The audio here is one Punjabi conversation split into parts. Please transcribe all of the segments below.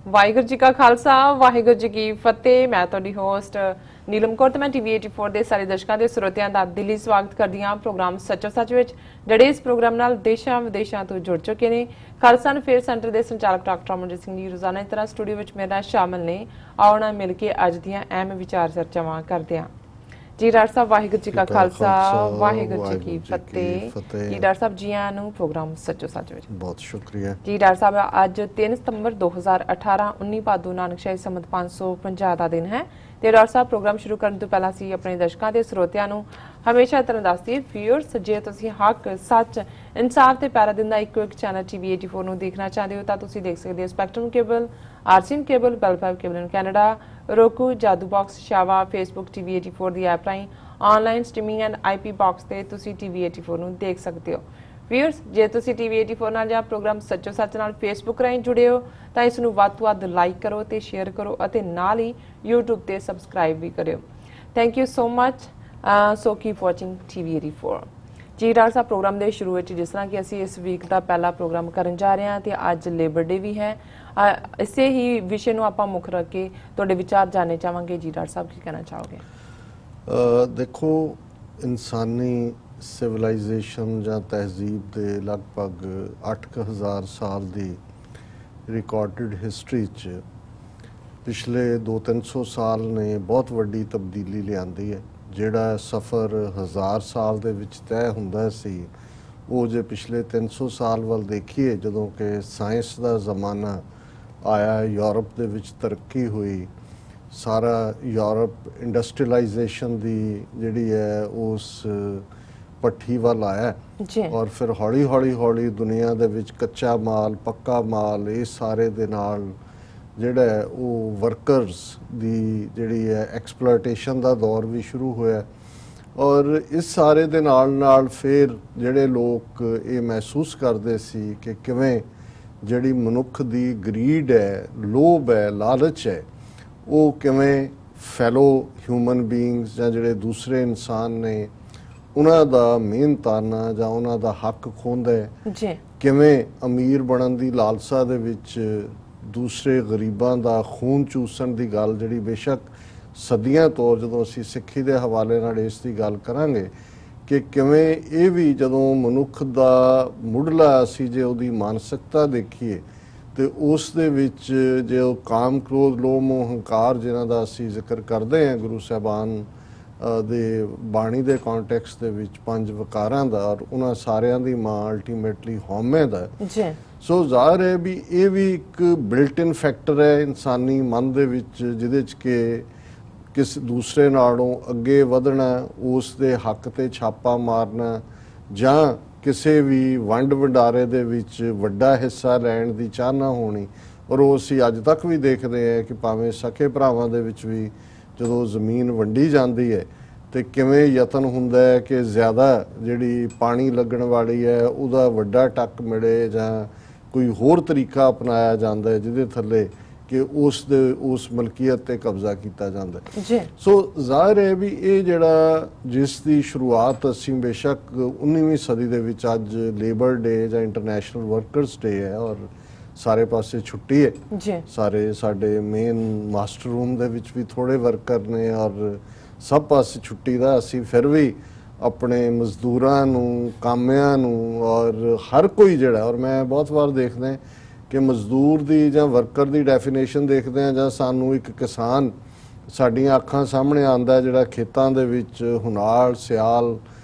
ਵਾਹਿਗੁਰੂ ਜੀ ਕਾ ਖਾਲਸਾ ਵਾਹਿਗੁਰੂ ਜੀ ਕੀ ਫਤਿਹ। ਮੈਂ ਤੁਹਾਡੀ ਹੋਸਟ ਨੀਲਮ ਕੌਰ ਤੇ ਮੈਂ ਟੀਵੀ 84 ਦੇ ਸਾਰੇ ਦਰਸ਼ਕਾਂ ਦੇ ਸਰੋਤਿਆਂ ਦਾ ਦਿਲੀ ਸਵਾਗਤ ਕਰਦੀ ਹਾਂ ਪ੍ਰੋਗਰਾਮ ਸੱਚੋ ਸੱਚ ਵਿੱਚ, ਜਿਹੜੇ ਇਸ ਪ੍ਰੋਗਰਾਮ ਨਾਲ ਦੇਸ਼ਾਂ ਵਿਦੇਸ਼ਾਂ ਤੋਂ ਜੁੜ ਚੁੱਕੇ ਨੇ। ਖਾਲਸਾ ਫੇਅਰ ਸੈਂਟਰ ਦੇ ਸੰਚਾਲਕ ਡਾਕਟਰ ਅਮਨਜੀਤ ਸਿੰਘ ਜੀ ਰੋਜ਼ਾਨਾ ਇਸ ਤਰ੍ਹਾਂ ਸਟੂਡੀਓ ਵਿੱਚ ਮੇਰੇ ਨਾਲ ਸ਼ਾਮਲ ਨੇ। ਆਓ ਨਾਲ ਮਿਲ ਕੇ ਅੱਜ ਦੀਆਂ ਅਹਿਮ ਵਿਚਾਰ ਚਰਚਾਵਾਂ ਕਰਦੇ ਹਾਂ। जी डॉक्टर साहब वाहिगुरू जी का खालसा वाहिगुरू जी की फतेह। जी डॉक्टर साहब जी आयां नूं प्रोग्राम सच्चो सच विच बहुत शुक्रिया जी। डॉक्टर साहब अज 3 सितंबर 2018 19 भादो नानकशाही संमत 550 का दिन है। तो डॉक्टर साहब प्रोग्राम शुरू करने तो पहला असीं अपने दर्शकों के ਸਰੋਤਿਆਂ ਨੂੰ हमेशा तरह दस दईए व्यूअर्स, जे तुसीं हक सच इंसाफ ते पैरा दिन दा इक्को एक चैनल TV 84 ਨੂੰ देखना चाहते हो तो तुसीं देख सकते हो Spectrum cable, RCN cable, Bell 5 cable in Canada, roku, Jadoo box, शावा, फेसबुक TV 84 ਦੀ ऐप राहीं online streaming and IP box ਤੇ ਤੁਸੀਂ TV 84 ਨੂੰ ਦੇਖ ਸਕਦੇ ਹੋ। व्यूअर्स, ਜੇ ਤੁਸੀਂ TV 84 ਨਾਲ ਜਾਂ ਪ੍ਰੋਗਰਾਮ ਸੱਚੋ ਸੱਚ ਨਾਲ ਫੇਸਬੁੱਕ ਰਾਹੀਂ ਜੁੜੇ ਹੋ ਤਾਂ ਇਸ ਨੂੰ ਵੱਧ ਤੋਂ ਵੱਧ ਲਾਈਕ ਕਰੋ ਤੇ ਸ਼ੇਅਰ ਕਰੋ ਅਤੇ ਨਾਲ ਹੀ YouTube ਤੇ ਸਬਸਕ੍ਰਾਈਬ ਵੀ ਕਰਿਓ। Thank you so much. So keep watching TV 84। ਜੀ ਡਾਕਟਰ ਸਾਹਿਬ, ਪ੍ਰੋਗਰਾਮ ਦੇ ਸ਼ੁਰੂ ਵਿੱਚ ਜਿਸ ਤਰ੍ਹਾਂ ਕਿ ਅਸੀਂ ਇਸ ਵੀਕ ਦਾ ਪਹਿਲਾ ਪ੍ਰੋਗਰਾਮ ਕਰਨ ਜਾ ਰਹੇ ਹਾਂ ਤੇ ਅੱਜ ਲੇਬਰ ਡੇ ਵੀ ਹੈ, ਇਸੇ ਹੀ ਵਿਸ਼ੇ ਨੂੰ ਆਪਾਂ ਮੁੱਖ ਰੱਖ ਕੇ ਤੁਹਾਡੇ ਵਿਚਾਰ ਜਾਣਨੇ ਚਾਹਾਂਗੇ। ਜੀ ਡਾਕਟਰ ਸਾਹਿਬ, ਕੀ ਕਹਿਣਾ ਚਾਹੋਗੇ? देखो, इंसानी सिविलाइजेशन ਜਾਂ तहजीब ਦੇ ਲਗਭਗ 8000 ਸਾਲ ਦੀ ਰਿਕਾਰਡਡ ਹਿਸਟਰੀ 'ਚ ਪਿਛਲੇ 200-300 ਸਾਲ ਨੇ ਬਹੁਤ ਵੱਡੀ ਤਬਦੀਲੀ ਲਿਆਂਦੀ ਹੈ। ਜਿਹੜਾ ਸਫ਼ਰ 1000 ਸਾਲ ਦੇ ਵਿੱਚ ਤੈਅ ਹੁੰਦਾ ਸੀ, ਉਹ ਜੇ ਪਿਛਲੇ 300 ਸਾਲ ਵੱਲ ਦੇਖੀਏ, ਜਦੋਂ ਕਿ ਸਾਇੰਸ ਦਾ ਜ਼ਮਾਨਾ ਆਇਆ, ਯੂਰਪ ਦੇ ਵਿੱਚ ਤਰੱਕੀ ਹੋਈ, ਸਾਰਾ ਯੂਰਪ ਇੰਡਸਟਰੀਲਾਈਜੇਸ਼ਨ ਦੀ ਜਿਹੜੀ ਹੈ ਉਸ ਪੱਠੀ ਵੱਲ ਆਇਆ ਔਰ ਫਿਰ ਹੌਲੀ ਦੁਨੀਆ ਦੇ ਵਿੱਚ ਕੱਚਾ ਮਾਲ, ਪੱਕਾ ਮਾਲ, ਇਹ ਸਾਰੇ ਦੇ ਨਾਲ ਜਿਹੜਾ ਉਹ ਵਰਕਰਸ ਦੀ ਜਿਹੜੀ ਹੈ ਐਕਸਪਲੋਇਟੇਸ਼ਨ ਦਾ ਦੌਰ ਵੀ ਸ਼ੁਰੂ ਹੋਇਆ। ਔਰ ਇਸ ਸਾਰੇ ਦੇ ਨਾਲ ਫਿਰ ਜਿਹੜੇ ਲੋਕ ਇਹ ਮਹਿਸੂਸ ਕਰਦੇ ਸੀ ਕਿ ਕਿਵੇਂ ਜਿਹੜੀ ਮਨੁੱਖ ਦੀ ਗਰੀਡ ਹੈ, ਲੋਭ ਹੈ, ਲਾਲਚ ਹੈ, ਉਹ ਕਿਵੇਂ ਫੈਲੋ ਹਿਊਮਨ ਬੀਇੰਗਸ ਜਾਂ ਜਿਹੜੇ ਦੂਸਰੇ ਇਨਸਾਨ ਨੇ ਉਹਨਾਂ ਦਾ ਮਿਹਨਤਾਨਾ ਜਾਂ ਉਹਨਾਂ ਦਾ ਹੱਕ ਖੋਹਦਾ ਹੈ, ਕਿਵੇਂ ਅਮੀਰ ਬਣਨ ਦੀ ਲਾਲਸਾ ਦੇ ਵਿੱਚ ਦੂਸਰੇ ਗਰੀਬਾਂ ਦਾ ਖੂਨ ਚੂਸਣ ਦੀ ਗੱਲ, ਜਿਹੜੀ ਬੇਸ਼ੱਕ ਸਦੀਆਂ ਤੋਂ, ਜਦੋਂ ਅਸੀਂ ਸਿੱਖੀ ਦੇ ਹਵਾਲੇ ਨਾਲ ਇਸ ਦੀ ਗੱਲ ਕਰਾਂਗੇ ਕਿ ਕਿਵੇਂ ਇਹ ਵੀ ਜਦੋਂ ਮਨੁੱਖ ਦਾ ਮੁੱਢਲਾ ਅਸੀਂ ਜੇ ਉਹਦੀ ਮਾਨਸਿਕਤਾ ਦੇਖੀਏ ਤੇ ਉਸ ਦੇ ਵਿੱਚ ਜੇ ਉਹ ਕਾਮ, ਕ੍ਰੋਧ, ਲੋਭ, ਮੋਹ, ਹੰਕਾਰ ਜਿਹਨਾਂ ਦਾ ਅਸੀਂ ਜ਼ਿਕਰ ਕਰਦੇ ਹਾਂ ਗੁਰੂ ਸਾਹਿਬਾਨ ਦੇ ਬਾਣੀ ਦੇ ਕੰਟੈਕਸਟ ਦੇ ਵਿੱਚ 5 ਵਿਕਾਰਾਂ ਦਾ, ਔਰ ਉਹਨਾਂ ਸਾਰਿਆਂ ਦੀ ਮਾਂ ਅਲਟੀਮੇਟਲੀ ਹਉਮੈ ਦਾ। ਸੋ ਜ਼ਾਹਿਰ ਹੈ ਵੀ ਇਹ ਵੀ ਇੱਕ ਬਿਲਟ ਇਨ ਫੈਕਟਰ ਹੈ ਇਨਸਾਨੀ ਮਨ ਦੇ ਵਿੱਚ, ਜਿਹਦੇ 'ਚ ਕਿ ਕਿਸ ਦੂਸਰੇ ਨਾਲੋਂ ਅੱਗੇ ਵਧਣਾ, ਉਸ ਦੇ ਹੱਕ ਤੇ ਛਾਪਾ ਮਾਰਨਾ ਜਾਂ ਕਿਸੇ ਵੀ ਵੰਡ ਵੰਡਾਰੇ ਦੇ ਵਿੱਚ ਵੱਡਾ ਹਿੱਸਾ ਲੈਣ ਦੀ ਚਾਹਨਾ ਹੋਣੀ। ਔਰ ਉਹ ਅਸੀਂ ਅੱਜ ਤੱਕ ਵੀ ਦੇਖਦੇ ਹਾਂ ਕਿ ਭਾਵੇਂ ਸਕੇ ਭਰਾਵਾਂ ਦੇ ਵਿੱਚ ਵੀ ਜਦੋਂ ਜ਼ਮੀਨ ਵੰਡੀ ਜਾਂਦੀ ਹੈ ਤੇ ਕਿਵੇਂ ਯਤਨ ਹੁੰਦਾ ਹੈ ਕਿ ਜ਼ਿਆਦਾ ਜਿਹੜੀ ਪਾਣੀ ਲੱਗਣ ਵਾਲੀ ਹੈ ਉਹਦਾ ਵੱਡਾ ਟੱਕ ਮਿਲੇ ਜਾਂ ਕੋਈ ਹੋਰ ਤਰੀਕਾ ਅਪਣਾਇਆ ਜਾਂਦਾ ਹੈ ਜਿਹਦੇ ਥੱਲੇ ਕਿ ਉਸ ਮਲਕੀਅਤ ਤੇ ਕਬਜ਼ਾ ਕੀਤਾ ਜਾਂਦਾ ਹੈ। ਸੋ ਜ਼ਾਹਿਰ ਹੈ ਵੀ ਇਹ ਜਿਹੜਾ ਜਿਸ ਦੀ ਸ਼ੁਰੂਆਤ ਅਸੀਂ ਬੇਸ਼ੱਕ 19ਵੀਂ ਸਦੀ ਦੇ ਵਿੱਚ ਅੱਜ ਲੇਬਰ ਡੇ ਜਾਂ ਇੰਟਰਨੈਸ਼ਨਲ ਵਰਕਰਸ ਡੇ ਹੈ ਔਰ ਸਾਰੇ ਪਾਸੇ ਛੁੱਟੀ ਹੈ, ਸਾਰੇ ਸਾਡੇ ਮੇਨ ਮਾਸਟਰ ਰੂਮ ਦੇ ਵਿੱਚ ਵੀ ਥੋੜੇ ਵਰਕਰ ਨੇ ਔਰ ਸਭ ਪਾਸੇ ਛੁੱਟੀ ਦਾ, ਅਸੀਂ ਫਿਰ ਵੀ ਆਪਣੇ ਮਜ਼ਦੂਰਾਂ ਨੂੰ, ਕਾਮਿਆਂ ਨੂੰ ਔਰ ਹਰ ਕੋਈ ਜਿਹੜਾ, ਔਰ ਮੈਂ ਬਹੁਤ ਵਾਰ ਦੇਖਦਾ ਕਿ ਮਜ਼ਦੂਰ ਦੀ ਜਾਂ ਵਰਕਰ ਦੀ ਡੈਫੀਨੇਸ਼ਨ ਦੇਖਦੇ ਹਾਂ ਜਾਂ ਸਾਨੂੰ ਇੱਕ ਕਿਸਾਨ ਸਾਡੀਆਂ ਅੱਖਾਂ ਸਾਹਮਣੇ ਆਉਂਦਾ ਜਿਹੜਾ ਖੇਤਾਂ ਦੇ ਵਿੱਚ ਹੁਨਾਲ, ਸਿਆਲ,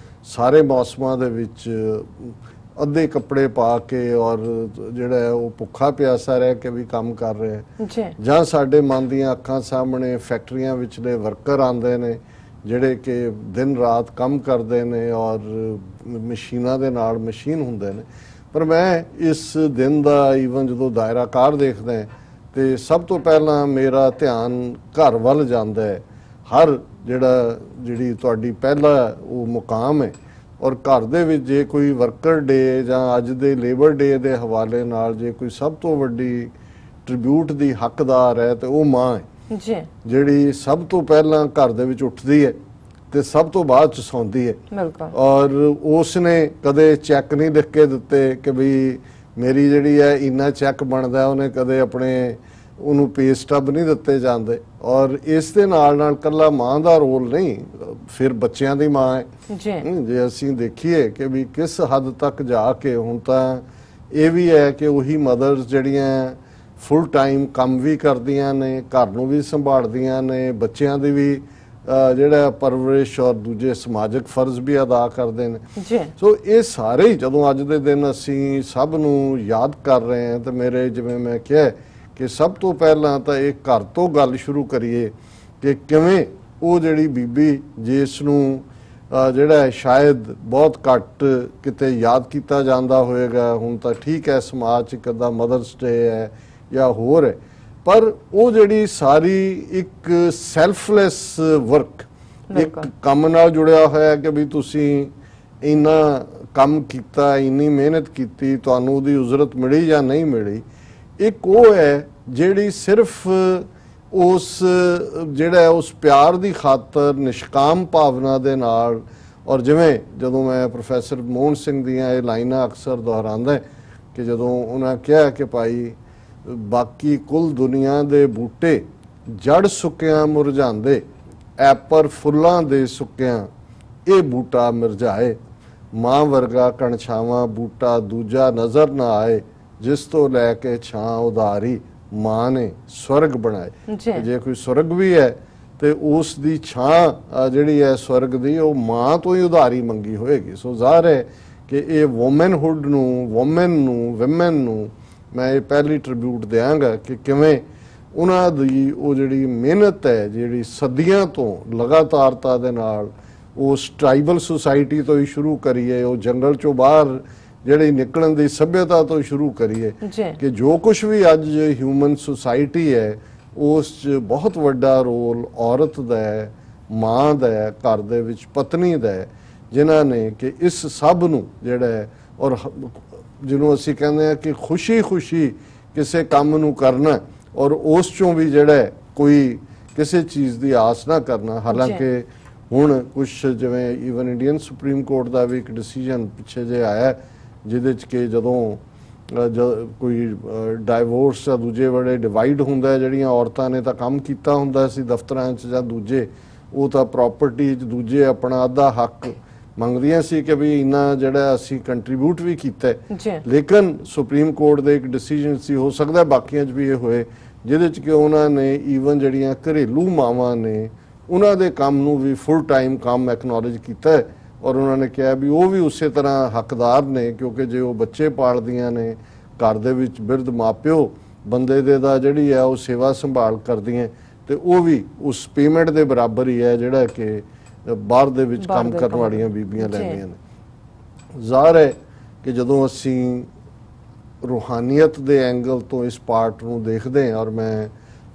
ਸਾਰੇ ਮੌਸਮਾਂ ਦੇ ਵਿੱਚ ਅੱਧੇ ਕੱਪੜੇ ਪਾ ਕੇ ਔਰ ਜਿਹੜਾ ਉਹ ਭੁੱਖਾ ਪਿਆਸਾ ਰਹਿ ਕੇ ਵੀ ਕੰਮ ਕਰ ਰਿਹਾ, ਜਾਂ ਸਾਡੇ ਮਨ ਦੀਆਂ ਅੱਖਾਂ ਸਾਹਮਣੇ ਫੈਕਟਰੀਆਂ ਵਿਚਲੇ ਵਰਕਰ ਆਉਂਦੇ ਨੇ ਜਿਹੜੇ ਕਿ ਦਿਨ ਰਾਤ ਕੰਮ ਕਰਦੇ ਨੇ ਔਰ ਮਸ਼ੀਨਾਂ ਦੇ ਨਾਲ ਮਸ਼ੀਨ ਹੁੰਦੇ ਨੇ। ਪਰ ਮੈਂ ਇਸ ਦਿਨ ਦਾ ਈਵਨ ਜਦੋਂ ਦਾਇਰਾਕਾਰ ਦੇਖਦਾ ਤੇ ਸਭ ਤੋਂ ਪਹਿਲਾਂ ਮੇਰਾ ਧਿਆਨ ਘਰ ਵੱਲ ਜਾਂਦਾ ਹੈ। ਹਰ ਜਿਹੜੀ ਤੁਹਾਡੀ ਪਹਿਲਾ ਉਹ ਮੁਕਾਮ ਹੈ ਔਰ ਘਰ ਦੇ ਵਿੱਚ ਜੇ ਕੋਈ ਵਰਕਰ ਡੇ ਜਾਂ ਅੱਜ ਦੇ ਲੇਬਰ ਡੇ ਦੇ ਹਵਾਲੇ ਨਾਲ ਜੇ ਕੋਈ ਸਭ ਤੋਂ ਵੱਡੀ ਟ੍ਰਿਬਿਊਟ ਦੀ ਹੱਕਦਾਰ ਹੈ ਤੇ ਉਹ ਮਾਂ ਹੈ, ਜਿਹੜੀ ਸਭ ਤੋਂ ਪਹਿਲਾਂ ਘਰ ਦੇ ਵਿੱਚ ਉੱਠਦੀ ਹੈ ਤੇ ਸਭ ਤੋਂ ਬਾਅਦ ਚ ਸੌਂਦੀ ਹੈ। ਔਰ ਉਸ ਨੇ ਕਦੇ ਚੈੱਕ ਨਹੀਂ ਲਿਖ ਕੇ ਦਿੱਤੇ ਕਿ ਵੀ ਮੇਰੀ ਜਿਹੜੀ ਹੈ ਇੰਨਾ ਚੈੱਕ ਬਣਦਾ, ਉਹਨੇ ਕਦੇ ਆਪਣੇ ਉਹਨੂੰ ਪੇ ਸਟੱਬ ਨਹੀਂ ਦਿੱਤੇ ਜਾਂਦੇ। ਔਰ ਇਸ ਦੇ ਨਾਲ ਕੱਲਾ ਮਾਂ ਦਾ ਰੋਲ ਨਹੀਂ, ਫਿਰ ਬੱਚਿਆਂ ਦੀ ਮਾਂ ਹੈ ਜੇ ਅਸੀਂ ਦੇਖੀਏ ਕਿ ਵੀ ਕਿਸ ਹੱਦ ਤੱਕ ਜਾ ਕੇ ਹੁਣ ਤਾਂ ਇਹ ਵੀ ਹੈ ਕਿ ਉਹੀ ਮਦਰਸ ਜਿਹੜੀਆਂ ਫੁੱਲ ਟਾਈਮ ਕੰਮ ਵੀ ਕਰਦੀਆਂ ਨੇ, ਘਰ ਨੂੰ ਵੀ ਸੰਭਾਲਦੀਆਂ ਨੇ, ਬੱਚਿਆਂ ਦੀ ਵੀ ਜਿਹੜਾ ਪਰਵਰਿਸ਼ ਔਰ ਦੂਜੇ ਸਮਾਜਿਕ ਫਰਜ਼ ਵੀ ਅਦਾ ਕਰਦੇ ਨੇ। ਸੋ ਇਹ ਸਾਰੇ ਹੀ ਜਦੋਂ ਅੱਜ ਦੇ ਦਿਨ ਅਸੀਂ ਸਭ ਨੂੰ ਯਾਦ ਕਰ ਰਹੇ ਹਾਂ ਤਾਂ ਮੇਰੇ ਜਿਵੇਂ ਮੈਂ ਕਿਹਾ ਕਿ ਸਭ ਤੋਂ ਪਹਿਲਾਂ ਤਾਂ ਇਹ ਘਰ ਤੋਂ ਗੱਲ ਸ਼ੁਰੂ ਕਰੀਏ ਕਿ ਕਿਵੇਂ ਉਹ ਜਿਹੜੀ ਬੀਬੀ ਜਿਸ ਨੂੰ ਜਿਹੜਾ ਸ਼ਾਇਦ ਬਹੁਤ ਘੱਟ ਕਿਤੇ ਯਾਦ ਕੀਤਾ ਜਾਂਦਾ ਹੋਏਗਾ, ਹੁਣ ਤਾਂ ਠੀਕ ਹੈ ਸਮਾਜ 'ਚ ਕਦਾ ਮਦਰਸ ਡੇ ਹੈ ਜਾਂ ਹੋਰ ਹੈ, ਪਰ ਉਹ ਜਿਹੜੀ ਸਾਰੀ ਇੱਕ ਸੈਲਫਲੈਸ ਵਰਕ, ਇੱਕ ਕੰਮ ਨਾਲ ਜੁੜਿਆ ਹੋਇਆ ਕਿ ਵੀ ਤੁਸੀਂ ਇੰਨਾ ਕੰਮ ਕੀਤਾ, ਇੰਨੀ ਮਿਹਨਤ ਕੀਤੀ, ਤੁਹਾਨੂੰ ਉਹਦੀ ਉਜਰਤ ਮਿਲੀ ਜਾਂ ਨਹੀਂ ਮਿਲੀ। ਇੱਕ ਉਹ ਹੈ ਜਿਹੜੀ ਸਿਰਫ ਉਸ ਜਿਹੜਾ ਉਸ ਪਿਆਰ ਦੀ ਖਾਤਰ ਨਿਸ਼ਕਾਮ ਭਾਵਨਾ ਦੇ ਨਾਲ, ਔਰ ਜਿਵੇਂ ਜਦੋਂ ਮੈਂ ਪ੍ਰੋਫੈਸਰ ਮੋਹਨ ਸਿੰਘ ਦੀਆਂ ਇਹ ਲਾਈਨਾਂ ਅਕਸਰ ਦੁਹਰਾਉਂਦਾ ਕਿ ਜਦੋਂ ਉਹਨਾਂ ਕਿਹਾ ਕਿ ਭਾਈ ਬਾਕੀ ਕੁੱਲ ਦੁਨੀਆ ਦੇ ਬੂਟੇ ਜੜ ਸੁੱਕਿਆਂ ਮੁਰਝਾਉਂਦੇ, ਐਪਰ ਫੁੱਲਾਂ ਦੇ ਸੁੱਕਿਆਂ ਇਹ ਬੂਟਾ ਮੁਰਝਾਏ, ਮਾਂ ਵਰਗਾ ਕਣਛਾਵਾਂ ਬੂਟਾ ਦੂਜਾ ਨਜ਼ਰ ਨਾ ਆਏ, ਜਿਸ ਤੋਂ ਲੈ ਕੇ ਛਾਂ ਉਧਾਰੀ ਮਾਂ ਨੇ ਸਵਰਗ ਬਣਾਏ। ਜੇ ਕੋਈ ਸਵਰਗ ਵੀ ਹੈ ਤੇ ਉਸ ਦੀ ਛਾਂ ਜਿਹੜੀ ਹੈ ਸਵਰਗ ਦੀ, ਉਹ ਮਾਂ ਤੋਂ ਹੀ ਉਧਾਰੀ ਮੰਗੀ ਹੋਏਗੀ। ਸੋ ਜ਼ਾਹਰ ਹੈ ਕਿ ਇਹ ਵੂਮਨਹੁੱਡ ਨੂੰ, ਵਿਮਨ ਨੂੰ ਮੈਂ ਇਹ ਪਹਿਲੀ ਟ੍ਰਿਬਿਊਟ ਦਿਆਂਗਾ ਕਿ ਕਿਵੇਂ ਉਹਨਾਂ ਦੀ ਉਹ ਜਿਹੜੀ ਮਿਹਨਤ ਹੈ, ਜਿਹੜੀ ਸਦੀਆਂ ਤੋਂ ਲਗਾਤਾਰਤਾ ਦੇ ਨਾਲ ਉਸ ਟ੍ਰਾਈਬਲ ਸੁਸਾਇਟੀ ਤੋਂ ਹੀ ਸ਼ੁਰੂ ਕਰੀਏ, ਉਹ ਜੰਗਲ ਚੋਂ ਬਾਹਰ ਜਿਹੜੀ ਨਿਕਲਣ ਦੀ ਸੱਭਿਅਤਾ ਤੋਂ ਸ਼ੁਰੂ ਕਰੀਏ ਕਿ ਜੋ ਕੁਝ ਵੀ ਅੱਜ ਹਿਊਮਨ ਸੁਸਾਇਟੀ ਹੈ ਉਸ 'ਚ ਬਹੁਤ ਵੱਡਾ ਰੋਲ ਔਰਤ ਦਾ ਹੈ, ਮਾਂ ਦਾ ਹੈ, ਘਰ ਦੇ ਵਿੱਚ ਪਤਨੀ ਦਾ ਹੈ, ਜਿਨ੍ਹਾਂ ਨੇ ਕਿ ਇਸ ਸਭ ਨੂੰ ਜਿਹੜਾ ਹੈ ਔਰ ਜਿਹਨੂੰ ਅਸੀਂ ਕਹਿੰਦੇ ਹਾਂ ਕਿ ਖੁਸ਼ੀ ਕਿਸੇ ਕੰਮ ਨੂੰ ਕਰਨਾ ਔਰ ਉਸ ਚੋਂ ਵੀ ਜਿਹੜਾ ਕੋਈ ਕਿਸੇ ਚੀਜ਼ ਦੀ ਆਸ ਨਾ ਕਰਨਾ। ਹਾਲਾਂਕਿ ਹੁਣ ਕੁਛ ਜਿਵੇਂ ਈਵਨ ਇੰਡੀਅਨ ਸੁਪਰੀਮ ਕੋਰਟ ਦਾ ਵੀ ਇੱਕ ਡਿਸੀਜਨ ਪਿੱਛੇ ਜੇ ਆਇਆ ਜਿਹਦੇ 'ਚ ਕਿ ਜਦੋਂ ਕੋਈ ਡਾਈਵੋਰਸ ਜਾਂ ਦੂਜੇ ਬੜੇ ਡਿਵਾਈਡ ਹੁੰਦਾ, ਜਿਹੜੀਆਂ ਔਰਤਾਂ ਨੇ ਤਾਂ ਕੰਮ ਕੀਤਾ ਹੁੰਦਾ ਸੀ ਦਫ਼ਤਰਾਂ 'ਚ ਜਾਂ ਦੂਜੇ, ਉਹ ਤਾਂ ਪ੍ਰਾਪਰਟੀ 'ਚ ਦੂਜੇ ਆਪਣਾ ਅੱਧਾ ਹੱਕ ਮੰਗਦੀਆਂ ਸੀ ਕਿ ਵੀ ਇੰਨਾ ਜਿਹੜਾ ਅਸੀਂ ਕੰਟਰੀਬਿਊਟ ਵੀ ਕੀਤਾ, ਲੇਕਿਨ ਸੁਪਰੀਮ ਕੋਰਟ ਦੇ ਇੱਕ ਡਿਸੀਜਨ ਸੀ, ਹੋ ਸਕਦਾ ਬਾਕੀਆਂ 'ਚ ਵੀ ਇਹ ਹੋਏ, ਜਿਹਦੇ 'ਚ ਕਿ ਉਹਨਾਂ ਨੇ ਈਵਨ ਜਿਹੜੀਆਂ ਘਰੇਲੂ ਮਾਵਾਂ ਨੇ ਉਹਨਾਂ ਦੇ ਕੰਮ ਨੂੰ ਵੀ ਫੁੱਲ ਟਾਈਮ ਕੰਮ ਐਕਨੋਲੇਜ ਕੀਤਾ ਔਰ ਉਹਨਾਂ ਨੇ ਕਿਹਾ ਵੀ ਉਹ ਵੀ ਉਸੇ ਤਰ੍ਹਾਂ ਹੱਕਦਾਰ ਨੇ, ਕਿਉਂਕਿ ਜੇ ਉਹ ਬੱਚੇ ਪਾਲਦੀਆਂ ਨੇ, ਘਰ ਦੇ ਵਿੱਚ ਬਿਰਧ ਮਾਪਿਓ ਬੰਦੇ ਦੇ ਦਾ ਜਿਹੜੀ ਹੈ ਉਹ ਸੇਵਾ ਸੰਭਾਲ ਕਰਦੀਆਂ, ਤੇ ਉਹ ਵੀ ਉਸ ਪੇਮੈਂਟ ਦੇ ਬਰਾਬਰ ਹੀ ਹੈ ਜਿਹੜਾ ਕਿ ਬਾਹਰ ਦੇ ਵਿੱਚ ਕੰਮ ਕਰਨ ਵਾਲੀਆਂ ਬੀਬੀਆਂ ਲੈਂਦੀਆਂ ਨੇ। ਜ਼ਾਹਰ ਹੈ ਕਿ ਜਦੋਂ ਅਸੀਂ ਰੂਹਾਨੀਅਤ ਦੇ ਐਂਗਲ ਤੋਂ ਇਸ ਪਾਰਟ ਨੂੰ ਦੇਖਦੇ ਹਾਂ, ਔਰ ਮੈਂ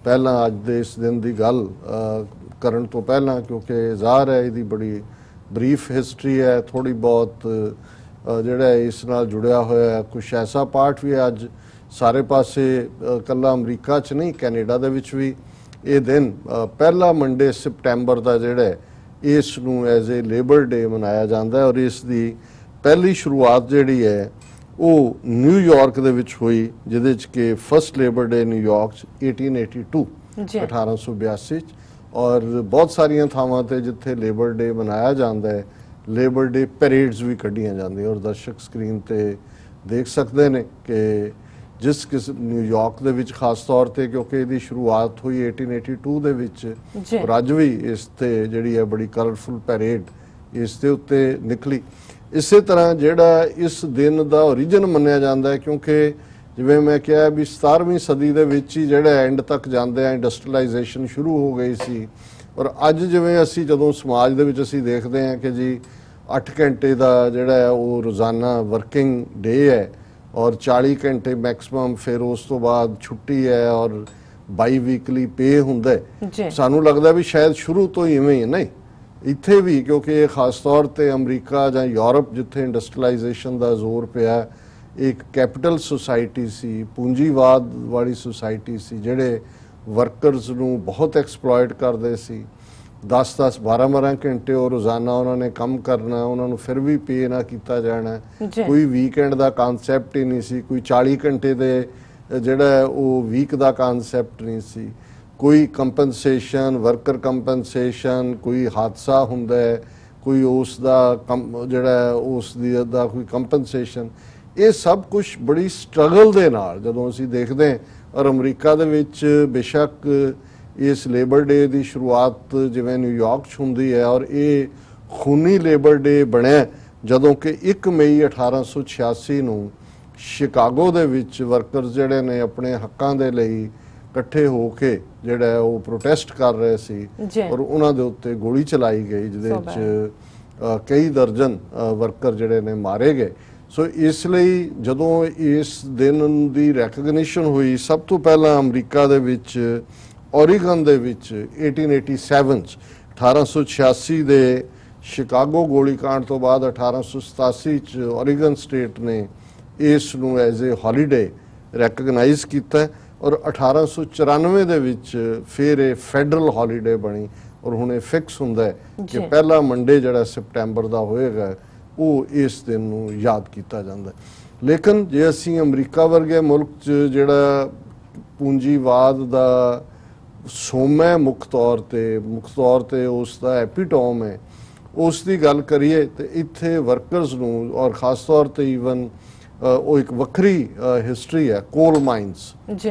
ਪਹਿਲਾਂ ਅੱਜ ਦੇ ਇਸ ਦਿਨ ਦੀ ਗੱਲ ਕਰਨ ਤੋਂ ਪਹਿਲਾਂ, ਕਿਉਂਕਿ ਜ਼ਾਹਰ ਹੈ ਇਹਦੀ ਬੜੀ ਬਰੀਫ ਹਿਸਟਰੀ ਹੈ, ਥੋੜੀ ਬਹੁਤ ਜਿਹੜਾ ਇਸ ਨਾਲ ਜੁੜਿਆ ਹੋਇਆ ਕੁਛ ਐਸਾ ਪਾਰਟ ਵੀ ਅੱਜ ਸਾਰੇ ਪਾਸੇ, ਕੱਲਾ ਅਮਰੀਕਾ 'ਚ ਨਹੀਂ ਕੈਨੇਡਾ ਦੇ ਵਿੱਚ ਵੀ ਇਹ ਦਿਨ ਪਹਿਲਾ ਮੰਡੇ ਸਪਟੈਂਬਰ ਦਾ ਜਿਹੜਾ ਇਸ ਨੂੰ ਐਜ਼ ਏ ਲੇਬਰ ਡੇ ਮਨਾਇਆ ਜਾਂਦਾ ਔਰ ਇਸ ਦੀ ਪਹਿਲੀ ਸ਼ੁਰੂਆਤ ਜਿਹੜੀ ਹੈ ਉਹ ਨਿਊਯਾਰਕ ਦੇ ਵਿੱਚ ਹੋਈ, ਜਿਹਦੇ 'ਚ ਕਿ ਫਸਟ ਲੇਬਰ ਡੇ ਨਿਊਯਾਰਕ 'ਚ 1882 1882 'ਚ, ਔਰ ਬਹੁਤ ਸਾਰੀਆਂ ਥਾਵਾਂ ਤੇ ਜਿੱਥੇ ਲੇਬਰ ਡੇ ਮਨਾਇਆ ਜਾਂਦਾ ਹੈ ਲੇਬਰ ਡੇ ਪੈਰੇਡਸ ਵੀ ਕੱਢੀਆਂ ਜਾਂਦੀਆਂ, ਔਰ ਦਰਸ਼ਕ ਸਕਰੀਨ ਤੇ ਦੇਖ ਸਕਦੇ ਨੇ ਕਿ ਜਿਸ ਨਿਊਯਾਰਕ ਦੇ ਵਿੱਚ ਖਾਸ ਤੌਰ ਤੇ, ਕਿਉਂਕਿ ਇਹਦੀ ਸ਼ੁਰੂਆਤ ਹੋਈ 1882 ਦੇ ਵਿੱਚ, ਔਰ ਅੱਜ ਵੀ ਇਸ ਤੇ ਜਿਹੜੀ ਹੈ ਬੜੀ ਕਲਰਫੁਲ ਪੈਰੇਡ ਇਸ ਦੇ ਉੱਤੇ ਨਿਕਲੀ। ਇਸੇ ਤਰ੍ਹਾਂ ਜਿਹੜਾ ਇਸ ਦਿਨ ਦਾ ਓਰੀਜਨ ਮੰਨਿਆ ਜਾਂਦਾ ਹੈ, ਕਿਉਂਕਿ ਜਿਵੇਂ ਮੈਂ ਕਿਹਾ ਵੀ 17ਵੀਂ ਸਦੀ ਦੇ ਵਿੱਚ ਹੀ ਜਿਹੜਾ ਐਂਡ ਤੱਕ ਜਾਂਦੇ ਆ ਇੰਡਸਟਰੀਲਾਈਜੇਸ਼ਨ ਸ਼ੁਰੂ ਹੋ ਗਈ ਸੀ, ਔਰ ਅੱਜ ਜਿਵੇਂ ਅਸੀਂ ਜਦੋਂ ਸਮਾਜ ਦੇ ਵਿੱਚ ਅਸੀਂ ਦੇਖਦੇ ਹਾਂ ਕਿ ਜੀ 8 ਘੰਟੇ ਦਾ ਜਿਹੜਾ ਹੈ ਉਹ ਰੋਜ਼ਾਨਾ ਵਰਕਿੰਗ ਡੇ ਹੈ ਔਰ 40 ਘੰਟੇ ਮੈਕਸਿਮਮ, ਫਿਰ ਉਸ ਤੋਂ ਬਾਅਦ ਛੁੱਟੀ ਹੈ ਔਰ ਬਾਈ ਵੀਕਲੀ ਪੇ ਹੁੰਦਾ ਹੈ। ਸਾਨੂੰ ਲੱਗਦਾ ਵੀ ਸ਼ਾਇਦ ਸ਼ੁਰੂ ਤੋਂ ਹੀ ਇਵੇਂ ਹੀ ਨਹੀਂ, ਇੱਥੇ ਵੀ ਕਿਉਂਕਿ ਇਹ ਖਾਸ ਤੌਰ ਤੇ ਅਮਰੀਕਾ ਜਾਂ ਯੂਰਪ ਜਿੱਥੇ ਇੰਡਸਟਰੀਲਾਈਜੇਸ਼ਨ ਦਾ ਜ਼ੋਰ ਪਿਆ, ਇੱਕ ਕੈਪੀਟਲ ਸੁਸਾਇਟੀ ਸੀ, ਪੂੰਜੀਵਾਦ ਵਾਲੀ ਸੁਸਾਇਟੀ ਸੀ, ਜਿਹੜੇ ਵਰਕਰਸ ਨੂੰ ਬਹੁਤ ਐਕਸਪਲੋਇਟ ਕਰਦੇ ਸੀ। 10-10 12-12 ਘੰਟੇ ਉਹ ਰੋਜ਼ਾਨਾ ਉਹਨਾਂ ਨੇ ਕੰਮ ਕਰਨਾ, ਉਹਨਾਂ ਨੂੰ ਫਿਰ ਵੀ ਪੇ ਨਾ ਕੀਤਾ ਜਾਣਾ, ਕੋਈ ਵੀਕਐਂਡ ਦਾ ਕਨਸੈਪਟ ਹੀ ਨਹੀਂ ਸੀ, ਕੋਈ 40 ਘੰਟੇ ਦੇ ਜਿਹੜਾ ਉਹ ਵੀਕ ਦਾ ਕਨਸੈਪਟ ਨਹੀਂ ਸੀ। ਕੋਈ ਕੰਪਨਸੇਸ਼ਨ, ਵਰਕਰ ਕੰਪਨਸੇਸ਼ਨ, ਕੋਈ ਹਾਦਸਾ ਹੁੰਦਾ ਹੈ, ਕੋਈ ਉਸ ਦਾ ਜਿਹੜਾ ਉਸ ਦਾ ਕੋਈ ਕੰਪਨਸੇਸ਼ਨ, ਇਹ ਸਭ ਕੁਝ ਬੜੀ ਸਟਰਗਲ ਦੇ ਨਾਲ ਜਦੋਂ ਅਸੀਂ ਦੇਖਦੇ ਹਾਂ। ਔਰ ਅਮਰੀਕਾ ਦੇ ਵਿੱਚ ਬੇਸ਼ੱਕ ਇਸ ਲੇਬਰ ਡੇ ਦੀ ਸ਼ੁਰੂਆਤ ਜਿਵੇਂ ਨਿਊਯਾਰਕ 'ਚ ਹੁੰਦੀ ਹੈ, ਔਰ ਇਹ ਖੂਨੀ ਲੇਬਰ ਡੇ ਬਣਿਆ ਜਦੋਂ ਕਿ 1 ਮਈ 1886 ਨੂੰ ਸ਼ਿਕਾਗੋ ਦੇ ਵਿੱਚ ਵਰਕਰਸ ਜਿਹੜੇ ਨੇ ਆਪਣੇ ਹੱਕਾਂ ਦੇ ਲਈ ਇਕੱਠੇ ਹੋ ਕੇ ਜਿਹੜਾ ਉਹ ਪ੍ਰੋਟੈਸਟ ਕਰ ਰਹੇ ਸੀ, ਔਰ ਉਹਨਾਂ ਦੇ ਉੱਤੇ ਗੋਲੀ ਚਲਾਈ ਗਈ, ਜਿਹਦੇ ਵਿੱਚ ਕਈ ਦਰਜਨ ਵਰਕਰ ਜਿਹੜੇ ਨੇ ਮਾਰੇ ਗਏ। ਸੋ ਇਸ ਲਈ ਜਦੋਂ ਇਸ ਦਿਨ ਦੀ ਰੈਕਗਨੀਸ਼ਨ ਹੋਈ, ਸਭ ਤੋਂ ਪਹਿਲਾਂ ਅਮਰੀਕਾ ਦੇ ਵਿੱਚ ਓਰੀਗਨ ਦੇ ਵਿੱਚ 1886 ਦੇ ਸ਼ਿਕਾਗੋ ਗੋਲੀकांड ਤੋਂ ਬਾਅਦ 1887 ਚ ਓਰੀਗਨ ਸਟੇਟ ਨੇ ਇਸ ਨੂੰ ਐਜ਼ ਏ ਹੌਲੀਡੇ ਰੈਕਗਨਾਈਜ਼ ਕੀਤਾ, ਔਰ 1894 ਦੇ ਵਿੱਚ ਫਿਰ ਇਹ ਫੈਡਰਲ ਹੌਲੀਡੇ ਬਣੀ, ਔਰ ਹੁਣ ਇਹ ਫਿਕਸ ਹੁੰਦਾ ਹੈ ਕਿ ਪਹਿਲਾ ਮੰਡੇ ਜਿਹੜਾ ਸਪਟੈਂਬਰ ਦਾ ਹੋਏਗਾ ਉਹ ਇਸ ਦਿਨ ਨੂੰ ਯਾਦ ਕੀਤਾ ਜਾਂਦਾ। ਲੇਕਿਨ ਜੇ ਅਸੀਂ ਅਮਰੀਕਾ ਵਰਗੇ ਮੁਲਕ 'ਚ ਜਿਹੜਾ ਪੂੰਜੀਵਾਦ ਦਾ ਸੋਮਾ ਮੁੱਖ ਤੌਰ ਤੇ ਉਸ ਦਾ ਐਪੀਟੋਮ ਹੈ, ਉਸ ਦੀ ਗੱਲ ਕਰੀਏ ਤੇ ਇੱਥੇ ਵਰਕਰਸ ਨੂੰ, ਔਰ ਖਾਸ ਤੌਰ ਤੇ ਈਵਨ ਉਹ ਇੱਕ ਵੱਖਰੀ ਹਿਸਟਰੀ ਹੈ ਕੋਲ ਮਾਈਨਸ ਜੀ,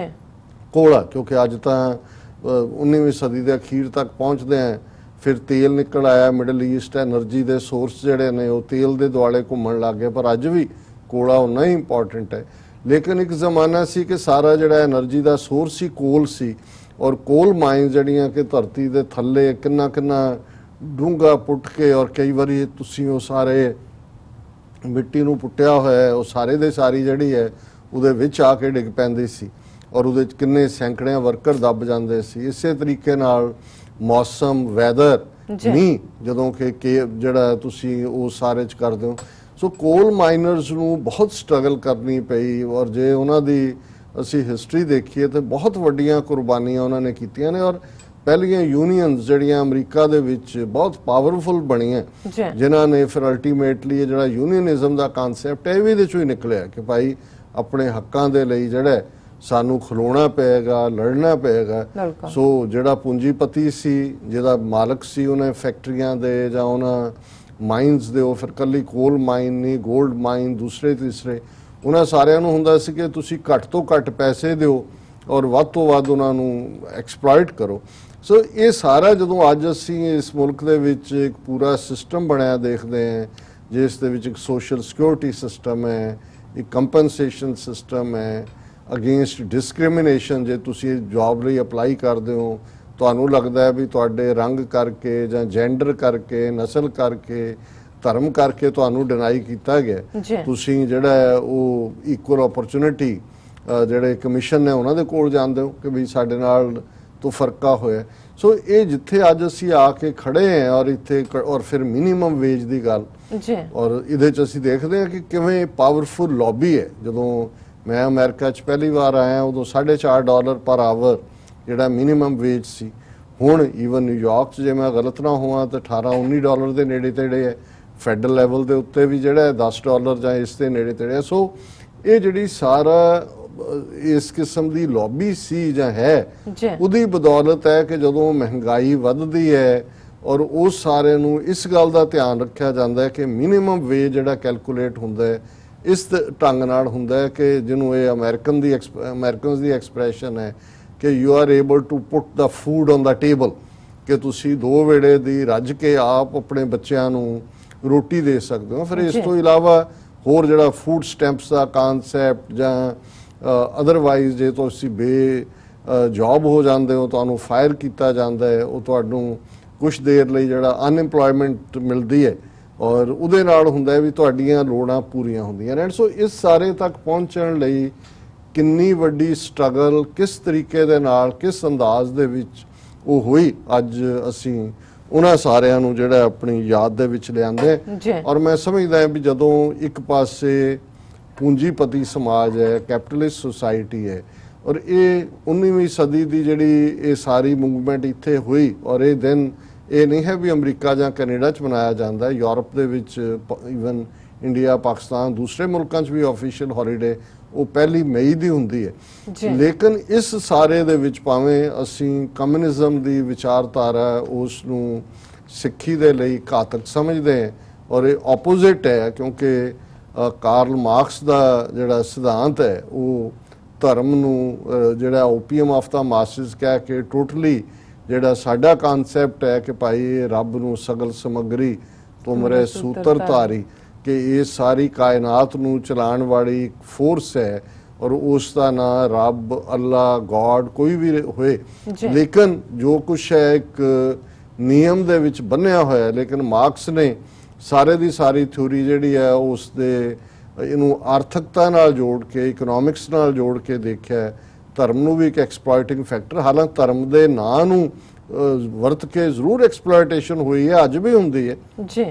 ਕੋਲਾ, ਕਿਉਂਕਿ ਅੱਜ ਤਾਂ 19ਵੀਂ ਸਦੀ ਦੇ ਅਖੀਰ ਤੱਕ ਪਹੁੰਚਦੇ ਆ, ਫਿਰ ਤੇਲ ਨਿਕਲ ਆਇਆ, ਮਿਡਲ ਈਸਟ ਐਨਰਜੀ ਦੇ ਸੋਰਸ ਜਿਹੜੇ ਨੇ ਉਹ ਤੇਲ ਦੇ ਦੁਆਲੇ ਘੁੰਮਣ ਲੱਗ ਗਏ, ਪਰ ਅੱਜ ਵੀ ਕੋਲਾ ਉਨਾ ਹੀ ਇੰਪੋਰਟੈਂਟ ਹੈ। ਲੇਕਿਨ ਇੱਕ ਜ਼ਮਾਨਾ ਸੀ ਕਿ ਸਾਰਾ ਜਿਹੜਾ ਐਨਰਜੀ ਦਾ ਸੋਰਸ ਹੀ ਕੋਲ ਸੀ, ਔਰ ਕੋਲ ਮਾਈਨਸ ਜਿਹੜੀਆਂ ਕਿ ਧਰਤੀ ਦੇ ਥੱਲੇ ਕਿੰਨਾ ਡੂੰਘਾ ਪੁੱਟ ਕੇ, ਔਰ ਕਈ ਵਾਰੀ ਤੁਸੀਂ ਉਹ ਸਾਰੇ ਮਿੱਟੀ ਨੂੰ ਪੁੱਟਿਆ ਹੋਇਆ ਉਹ ਸਾਰੇ ਦੇ ਸਾਰੀ ਜਿਹੜੀ ਹੈ ਉਹਦੇ ਵਿੱਚ ਆ ਕੇ ਡਿੱਗ ਪੈਂਦੀ ਸੀ, ਔਰ ਉਹਦੇ ਚ ਕਿੰਨੇ ਸੈਂਕੜਿਆਂ ਵਰਕਰ ਦੱਬ ਜਾਂਦੇ ਸੀ। ਇਸੇ ਤਰੀਕੇ ਨਾਲ ਮੌਸਮ, ਵੈਦਰ, ਮੀਂਹ ਜਦੋਂ ਕਿ ਜਿਹੜਾ ਤੁਸੀਂ ਉਹ ਸਾਰੇ ਚ ਕਰਦੇ ਹੋ। ਸੋ ਕੋਲ ਮਾਈਨਰਸ ਨੂੰ ਬਹੁਤ ਸਟਰਗਲ ਕਰਨੀ ਪਈ, ਔਰ ਜੇ ਉਹਨਾਂ ਦੀ ਅਸੀਂ ਹਿਸਟਰੀ ਦੇਖੀਏ ਤੇ ਬਹੁਤ ਵੱਡੀਆਂ ਕੁਰਬਾਨੀਆਂ ਉਹਨਾਂ ਨੇ ਕੀਤੀਆਂ ਨੇ, ਔਰ ਪਹਿਲੀਆਂ ਯੂਨੀਅਨਸ ਜਿਹੜੀਆਂ ਅਮਰੀਕਾ ਦੇ ਵਿੱਚ ਬਹੁਤ ਪਾਵਰਫੁਲ ਬਣੀਆਂ, ਜਿਨ੍ਹਾਂ ਨੇ ਫਿਰ ਅਲਟੀਮੇਟਲੀ ਇਹ ਜਿਹੜਾ ਯੂਨੀਅਨਿਜ਼ਮ ਦਾ ਕਨਸੈਪਟ ਹੈ ਇਹ ਵੀ ਇਹਦੇ ਚੋਂ ਹੀ ਨਿਕਲਿਆ ਕਿ ਭਾਈ ਆਪਣੇ ਹੱਕਾਂ ਦੇ ਲਈ ਜਿਹੜਾ ਸਾਨੂੰ ਖਲੋਣਾ ਪਏਗਾ, ਲੜਨਾ ਪਏਗਾ। ਸੋ ਜਿਹੜਾ ਪੂੰਜੀਪਤੀ ਸੀ, ਜਿਹਦਾ ਮਾਲਕ ਸੀ ਉਹਨੇ ਫੈਕਟਰੀਆਂ ਦੇ ਜਾਂ ਉਹਨਾਂ ਮਾਈਨਸ ਦੇ, ਉਹ ਫਿਰ ਕੱਲੀ ਕੋਲ ਮਾਈਨ ਨਹੀਂ, ਗੋਲਡ ਮਾਈਨ, ਦੂਸਰੇ ਤੀਸਰੇ, ਉਹਨਾਂ ਸਾਰਿਆਂ ਨੂੰ ਹੁੰਦਾ ਸੀ ਕਿ ਤੁਸੀਂ ਘੱਟ ਤੋਂ ਘੱਟ ਪੈਸੇ ਦਿਓ ਔਰ ਵੱਧ ਤੋਂ ਵੱਧ ਉਹਨਾਂ ਨੂੰ ਐਕਸਪਲੋਇਟ ਕਰੋ। ਸੋ ਇਹ ਸਾਰਾ ਜਦੋਂ ਅੱਜ ਅਸੀਂ ਇਸ ਮੁਲਕ ਦੇ ਵਿੱਚ ਇੱਕ ਪੂਰਾ ਸਿਸਟਮ ਬਣਿਆ ਦੇਖਦੇ ਹਾਂ, ਜਿਸ ਦੇ ਵਿੱਚ ਇੱਕ ਸੋਸ਼ਲ ਸਿਕਿਉਰਿਟੀ ਸਿਸਟਮ ਹੈ, ਇੱਕ ਕੰਪਨਸੇਸ਼ਨ ਸਿਸਟਮ ਹੈ ਅਗੇਂਸਟ ਡਿਸਕ੍ਰਿਮੀਨੇਸ਼ਨ। ਜੇ ਤੁਸੀਂ ਜੌਬ ਲਈ ਅਪਲਾਈ ਕਰਦੇ ਹੋ, ਤੁਹਾਨੂੰ ਲੱਗਦਾ ਹੈ ਵੀ ਤੁਹਾਡੇ ਰੰਗ ਕਰਕੇ ਜਾਂ ਜੈਂਡਰ ਕਰਕੇ, ਨਸਲ ਕਰਕੇ, ਧਰਮ ਕਰਕੇ ਤੁਹਾਨੂੰ ਡਿਨਾਈ ਕੀਤਾ ਗਿਆ, ਤੁਸੀਂ ਜਿਹੜਾ ਉਹ ਇਕੁਅਲ ਓਪਰਚੁਨਿਟੀ ਜਿਹੜੇ ਕਮਿਸ਼ਨ ਨੇ ਉਹਨਾਂ ਦੇ ਕੋਲ ਜਾਂਦੇ ਹੋ ਕਿ ਵੀ ਸਾਡੇ ਨਾਲ ਤੋਂ ਫਰਕਾ ਹੋਇਆ। ਸੋ ਇਹ ਜਿੱਥੇ ਅੱਜ ਅਸੀਂ ਆ ਕੇ ਖੜੇ ਹਾਂ, ਔਰ ਇੱਥੇ ਔਰ ਫਿਰ ਮਿਨੀਮਮ ਵੇਜ ਦੀ ਗੱਲ, ਔਰ ਇਹਦੇ 'ਚ ਅਸੀਂ ਦੇਖਦੇ ਹਾਂ ਕਿ ਕਿਵੇਂ ਪਾਵਰਫੁਲ ਲੌਬੀ ਹੈ। ਜਦੋਂ ਮੈਂ ਅਮਰੀਕਾ 'ਚ ਪਹਿਲੀ ਵਾਰ ਆਇਆ ਉਦੋਂ $4.5 ਪਰ ਆਵਰ ਜਿਹੜਾ ਮਿਨੀਮਮ ਵੇਜ ਸੀ, ਹੁਣ ਈਵਨ ਨਿਊਯਾਰਕ 'ਚ ਜੇ ਮੈਂ ਗਲਤ ਨਾ ਹੋਵਾਂ ਤਾਂ $18-19 ਦੇ ਨੇੜੇ ਤੇੜੇ ਹੈ। ਫੈਡਰਲ ਲੈਵਲ ਦੇ ਉੱਤੇ ਵੀ ਜਿਹੜਾ $10 ਜਾਂ ਇਸ ਦੇ ਨੇੜੇ ਤੇੜੇ ਹੈ। ਸੋ ਇਹ ਜਿਹੜੀ ਸਾਰਾ ਇਸ ਕਿਸਮ ਦੀ ਲੌਬੀ ਸੀ ਜਾਂ ਹੈ, ਉਹਦੀ ਬਦੌਲਤ ਹੈ ਕਿ ਜਦੋਂ ਮਹਿੰਗਾਈ ਵੱਧਦੀ ਹੈ ਔਰ ਉਹ ਸਾਰੇ ਨੂੰ ਇਸ ਗੱਲ ਦਾ ਧਿਆਨ ਰੱਖਿਆ ਜਾਂਦਾ ਹੈ ਕਿ ਮਿਨੀਮਮ ਵੇਜ ਜਿਹੜਾ ਕੈਲਕੂਲੇਟ ਹੁੰਦਾ ਹੈ ਇਸ ਢੰਗ ਨਾਲ ਹੁੰਦਾ ਹੈ ਕਿ ਜਿਹਨੂੰ ਇਹ ਅਮਰੀਕਨਸ ਦੀ ਐਕਸਪ੍ਰੈਸ਼ਨ ਹੈ ਕਿ you are able to put the food on the table, ਕਿ ਤੁਸੀਂ 2 ਵੇਲੇ ਦੀ ਰੱਜ ਕੇ ਆਪ ਆਪਣੇ ਬੱਚਿਆਂ ਨੂੰ ਰੋਟੀ ਦੇ ਸਕਦੇ ਹੋ। ਫਿਰ ਇਸ ਤੋਂ ਇਲਾਵਾ ਹੋਰ ਜਿਹੜਾ ਫੂਡ ਸਟੈਂਪਸ ਦਾ ਕਨਸੈਪਟ ਜਾਂ ਅਦਰਵਾਈਜ਼ ਜੇ ਤੁਸੀਂ ਜੌਬ ਹੋ ਜਾਂਦੇ ਹੋ, ਤੁਹਾਨੂੰ ਫਾਇਰ ਕੀਤਾ ਜਾਂਦਾ ਹੈ, ਉਹ ਤੁਹਾਨੂੰ ਕੁਛ ਦੇਰ ਲਈ ਜਿਹੜਾ ਅਨਐਮਪਲੋਇਮੈਂਟ ਮਿਲਦੀ ਹੈ ਔਰ ਉਹਦੇ ਨਾਲ ਹੁੰਦਾ ਹੈ ਵੀ ਤੁਹਾਡੀਆਂ ਲੋੜਾਂ ਪੂਰੀਆਂ ਹੁੰਦੀਆਂ ਨੇ। ਸੋ ਇਸ ਸਾਰੇ ਤੱਕ ਪਹੁੰਚਣ ਲਈ ਕਿੰਨੀ ਵੱਡੀ ਸਟਰਗਲ, ਕਿਸ ਤਰੀਕੇ ਦੇ ਨਾਲ, ਕਿਸ ਅੰਦਾਜ਼ ਦੇ ਵਿੱਚ ਉਹ ਹੋਈ, ਅੱਜ ਅਸੀਂ ਉਹਨਾਂ ਸਾਰਿਆਂ ਨੂੰ ਜਿਹੜਾ ਆਪਣੀ ਯਾਦ ਦੇ ਵਿੱਚ ਲਿਆਂਦੇ। ਔਰ ਮੈਂ ਸਮਝਦਾ ਹਾਂ ਵੀ ਜਦੋਂ ਇੱਕ ਪਾਸੇ ਪੂੰਜੀਪਤੀ ਸਮਾਜ ਹੈ, ਕੈਪੀਟਲਿਸਟ ਸੋਸਾਇਟੀ ਹੈ, ਔਰ ਇਹ 19ਵੀਂ ਸਦੀ ਦੀ ਜਿਹੜੀ ਇਹ ਸਾਰੀ ਮੂਵਮੈਂਟ ਇੱਥੇ ਹੋਈ, ਔਰ ਇਹ ਦਿਨ ਇਹ ਨਹੀਂ ਹੈ ਵੀ ਅਮਰੀਕਾ ਜਾਂ ਕੈਨੇਡਾ 'ਚ ਮਨਾਇਆ ਜਾਂਦਾ, ਯੂਰਪ ਦੇ ਵਿੱਚ ਈਵਨ ਇੰਡੀਆ ਪਾਕਿਸਤਾਨ ਦੂਸਰੇ ਮੁਲਕਾਂ 'ਚ ਵੀ ਆਫੀਸ਼ੀਅਲ ਹੌਲੀਡੇ ਉਹ 1 ਮਈ ਦੀ ਹੁੰਦੀ ਹੈ। ਲੇਕਿਨ ਇਸ ਸਾਰੇ ਦੇ ਵਿੱਚ ਭਾਵੇਂ ਅਸੀਂ ਕਮਿਊਨਿਜ਼ਮ ਦੀ ਵਿਚਾਰਧਾਰਾ ਉਸ ਨੂੰ ਸਿੱਖੀ ਦੇ ਲਈ ਘਾਤਕ ਸਮਝਦੇ ਹਾਂ ਔਰ ਇਹ ਆਪੋਜ਼ਿਟ ਹੈ, ਕਿਉਂਕਿ ਕਾਰਲ ਮਾਰਕਸ ਦਾ ਜਿਹੜਾ ਸਿਧਾਂਤ ਹੈ ਉਹ ਧਰਮ ਨੂੰ ਜਿਹੜਾ ਓਪੀਅਮ ਆਫ ਦਾ ਮਾਸਸ ਕਹਿ ਕੇ ਟੋਟਲੀ ਜਿਹੜਾ ਸਾਡਾ ਕਨਸੈਪਟ ਹੈ ਕਿ ਭਾਈ ਇਹ ਰੱਬ ਨੂੰ ਸਗਲ ਸਮੱਗਰੀ ਤੁਮਰੇ ਸੂਤਰ ਧਾਰੀ, ਕਿ ਇਹ ਸਾਰੀ ਕਾਇਨਾਤ ਨੂੰ ਚਲਾਉਣ ਵਾਲੀ ਫੋਰਸ ਹੈ ਔਰ ਉਸ ਦਾ ਨਾਂ ਰੱਬ, ਅੱਲਾ, ਗॉड ਕੋਈ ਵੀ ਹੋਏ, ਲੇਕਿਨ ਜੋ ਕੁਛ ਹੈ ਇੱਕ ਨਿਯਮ ਦੇ ਵਿੱਚ ਬੰਨਿਆ ਹੋਇਆ। ਲੇਕਿਨ ਮਾਰਕਸ ਨੇ ਸਾਰੇ ਦੀ ਸਾਰੀ ਥਿਊਰੀ ਜਿਹੜੀ ਹੈ ਉਸ ਦੇ ਇਹਨੂੰ ਆਰਥਿਕਤਾ ਨਾਲ ਜੋੜ ਕੇ, ਇਕਨੋਮਿਕਸ ਨਾਲ ਜੋੜ ਕੇ ਦੇਖਿਆ ਧਰਮ ਨੂੰ ਵੀ ਇੱਕ ਐਕਸਪਲੋਇਟਿੰਗ ਫੈਕਟਰ। ਹਾਲਾਂਕਿ ਧਰਮ ਦੇ ਨਾਂ ਨੂੰ ਵਰਤ ਕੇ ਜ਼ਰੂਰ ਐਕਸਪਲੋਇਟੇਸ਼ਨ ਹੋਈ ਹੈ, ਅੱਜ ਵੀ ਹੁੰਦੀ ਹੈ ਜੀ,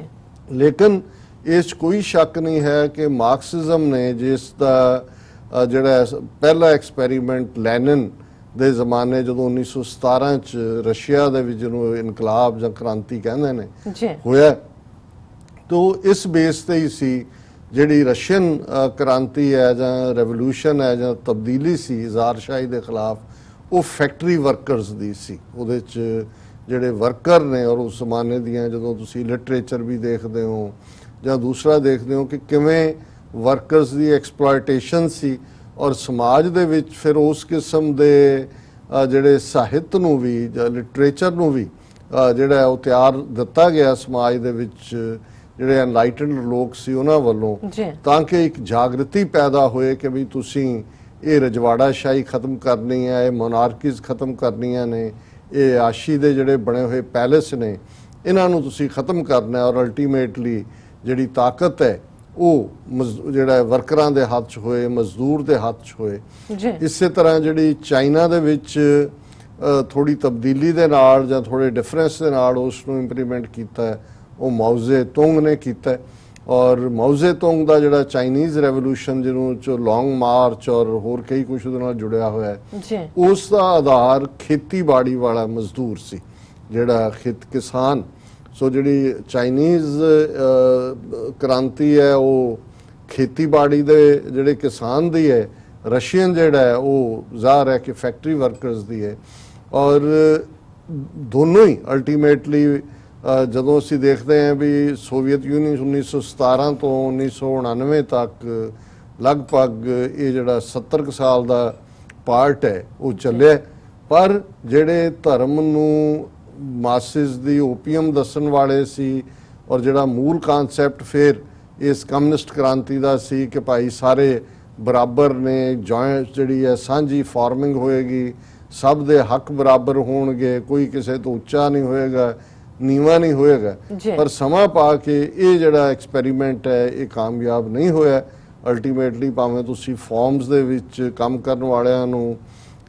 ਲੇਕਿਨ ਇਸ 'ਚ ਕੋਈ ਸ਼ੱਕ ਨਹੀਂ ਹੈ ਕਿ ਮਾਰਕਸਿਜ਼ਮ ਨੇ ਜਿਸ ਦਾ ਜਿਹੜਾ ਪਹਿਲਾ ਐਕਸਪੈਰੀਮੈਂਟ ਲੈਨਿਨ ਦੇ ਜ਼ਮਾਨੇ ਜਦੋਂ 1917 'ਚ ਰਸ਼ੀਆ ਦੇ ਵਿੱਚ ਜਿਹਨੂੰ ਇਨਕਲਾਬ ਜਾਂ ਕ੍ਰਾਂਤੀ ਕਹਿੰਦੇ ਨੇ ਹੋਇਆ, ਤੋ ਇਸ ਬੇਸ ਤੇ ਹੀ ਸੀ ਜਿਹੜੀ ਰਸ਼ੀਅਨ ਕ੍ਰਾਂਤੀ ਹੈ ਜਾਂ ਰੈਵੋਲੂਸ਼ਨ ਹੈ ਜਾਂ ਤਬਦੀਲੀ ਸੀ ਜ਼ਾਰਸ਼ਾਹੀ ਦੇ ਖਿਲਾਫ, ਉਹ ਫੈਕਟਰੀ ਵਰਕਰਸ ਦੀ ਸੀ। ਉਹਦੇ 'ਚ ਜਿਹੜੇ ਵਰਕਰ ਨੇ ਔਰ ਉਸ ਜ਼ਮਾਨੇ ਦੀਆਂ ਜਦੋਂ ਤੁਸੀਂ ਲਿਟਰੇਚਰ ਵੀ ਦੇਖਦੇ ਹੋ ਜਾਂ ਦੂਸਰਾ ਦੇਖਦੇ ਹੋ ਕਿ ਕਿਵੇਂ ਵਰਕਰਸ ਦੀ ਐਕਸਪਲੋਇਟੇਸ਼ਨ ਸੀ ਔਰ ਸਮਾਜ ਦੇ ਵਿੱਚ ਫਿਰ ਉਸ ਕਿਸਮ ਦੇ ਜਿਹੜੇ ਸਾਹਿਤ ਨੂੰ ਵੀ ਜਾਂ ਲਿਟਰੇਚਰ ਨੂੰ ਵੀ ਜਿਹੜਾ ਉਹ ਤਿਆਰ ਦਿੱਤਾ ਗਿਆ ਸਮਾਜ ਦੇ ਵਿੱਚ ਜਿਹੜੇ ਐਨਲਾਈਟਨਡ ਲੋਕ ਸੀ ਉਹਨਾਂ ਵੱਲੋਂ, ਤਾਂ ਕਿ ਇੱਕ ਜਾਗਰਤੀ ਪੈਦਾ ਹੋਏ ਕਿ ਵੀ ਤੁਸੀਂ ਇਹ ਰਜਵਾੜਾਸ਼ਾਹੀ ਖਤਮ ਕਰਨੀ ਹੈ, ਇਹ ਮੋਨਾਰਕੀਜ਼ ਖਤਮ ਕਰਨੀਆਂ ਨੇ, ਇਹ ਆਸ਼ੀ ਦੇ ਜਿਹੜੇ ਬਣੇ ਹੋਏ ਪੈਲੇਸ ਨੇ ਇਹਨਾਂ ਨੂੰ ਤੁਸੀਂ ਖਤਮ ਕਰਨਾ ਔਰ ਅਲਟੀਮੇਟਲੀ ਜਿਹੜੀ ਤਾਕਤ ਹੈ ਉਹ ਜਿਹੜਾ ਵਰਕਰਾਂ ਦੇ ਹੱਥ 'ਚ ਹੋਏ, ਮਜ਼ਦੂਰ ਦੇ ਹੱਥ 'ਚ ਹੋਏ। ਇਸੇ ਤਰ੍ਹਾਂ ਜਿਹੜੀ ਚਾਈਨਾ ਦੇ ਵਿੱਚ ਥੋੜੀ ਤਬਦੀਲੀ ਦੇ ਨਾਲ ਜਾਂ ਥੋੜੇ ਡਿਫਰੈਂਸ ਦੇ ਨਾਲ ਉਸ ਨੂੰ ਇੰਪਲੀਮੈਂਟ ਕੀਤਾ ਉਹ ਮਾਓ ਜ਼ੇ ਤੁੰਗ ਨੇ ਕੀਤਾ ਔਰ ਮਾਓ ਜ਼ੇ ਤੁੰਗ ਦਾ ਜਿਹੜਾ ਚਾਈਨੀਜ਼ ਰੈਵੋਲੂਸ਼ਨ ਜਿਹਨੂੰ ਚ ਲੌਂਗ ਮਾਰਚ ਔਰ ਹੋਰ ਕਈ ਕੁਛ ਉਹਦੇ ਨਾਲ ਜੁੜਿਆ ਹੋਇਆ ਹੈ, ਉਸ ਦਾ ਆਧਾਰ ਖੇਤੀਬਾੜੀ ਵਾਲਾ ਮਜ਼ਦੂਰ ਸੀ, ਜਿਹੜਾ ਕਿਸਾਨ। ਸੋ ਜਿਹੜੀ ਚਾਈਨੀਜ਼ ਕ੍ਰਾਂਤੀ ਹੈ ਉਹ ਖੇਤੀਬਾੜੀ ਦੇ ਜਿਹੜੇ ਕਿਸਾਨ ਦੀ ਹੈ, ਰਸ਼ੀਅਨ ਜਿਹੜਾ ਹੈ ਉਹ ਜ਼ਾਹਰ ਹੈ ਕਿ ਫੈਕਟਰੀ ਵਰਕਰਸ ਦੀ ਹੈ। ਔਰ ਦੋਨੋਂ ਹੀ ਅਲਟੀਮੇਟਲੀ ਜਦੋਂ ਅਸੀਂ ਦੇਖਦੇ ਹਾਂ ਵੀ ਸੋਵੀਅਤ ਯੂਨੀਅਨ 1917 ਤੋਂ 1999 ਤੱਕ ਲਗਭਗ ਇਹ ਜਿਹੜਾ 70 ਸਾਲ ਦਾ ਪਾਰਟ ਹੈ ਉਹ ਚੱਲਿਆ, ਪਰ ਜਿਹੜੇ ਧਰਮ ਨੂੰ ਮਾਸਿਸ ਦੀ ਓਪੀਅਮ ਦੱਸਣ ਵਾਲੇ ਸੀ ਔਰ ਜਿਹੜਾ ਮੂਲ ਕਨਸੈਪਟ ਫਿਰ ਇਸ ਕਮਿਊਨਿਸਟ ਕ੍ਰਾਂਤੀ ਦਾ ਸੀ ਕਿ ਭਾਈ ਸਾਰੇ ਬਰਾਬਰ ਨੇ, ਜੁਆਇੰਟ ਜਿਹੜੀ ਹੈ ਸਾਂਝੀ ਫਾਰਮਿੰਗ ਹੋਏਗੀ, ਸਭ ਦੇ ਹੱਕ ਬਰਾਬਰ ਹੋਣਗੇ, ਕੋਈ ਕਿਸੇ ਤੋਂ ਉੱਚਾ ਨਹੀਂ ਹੋਏਗਾ, ਨੀਵਾਂ ਨਹੀਂ ਹੋਏਗਾ। ਪਰ ਸਮਾਂ ਪਾ ਕੇ ਇਹ ਜਿਹੜਾ ਐਕਸਪੈਰੀਮੈਂਟ ਹੈ ਇਹ ਕਾਮਯਾਬ ਨਹੀਂ ਹੋਇਆ। ਅਲਟੀਮੇਟਲੀ ਭਾਵੇਂ ਤੁਸੀਂ ਫਾਰਮਸ ਦੇ ਵਿੱਚ ਕੰਮ ਕਰਨ ਵਾਲਿਆਂ ਨੂੰ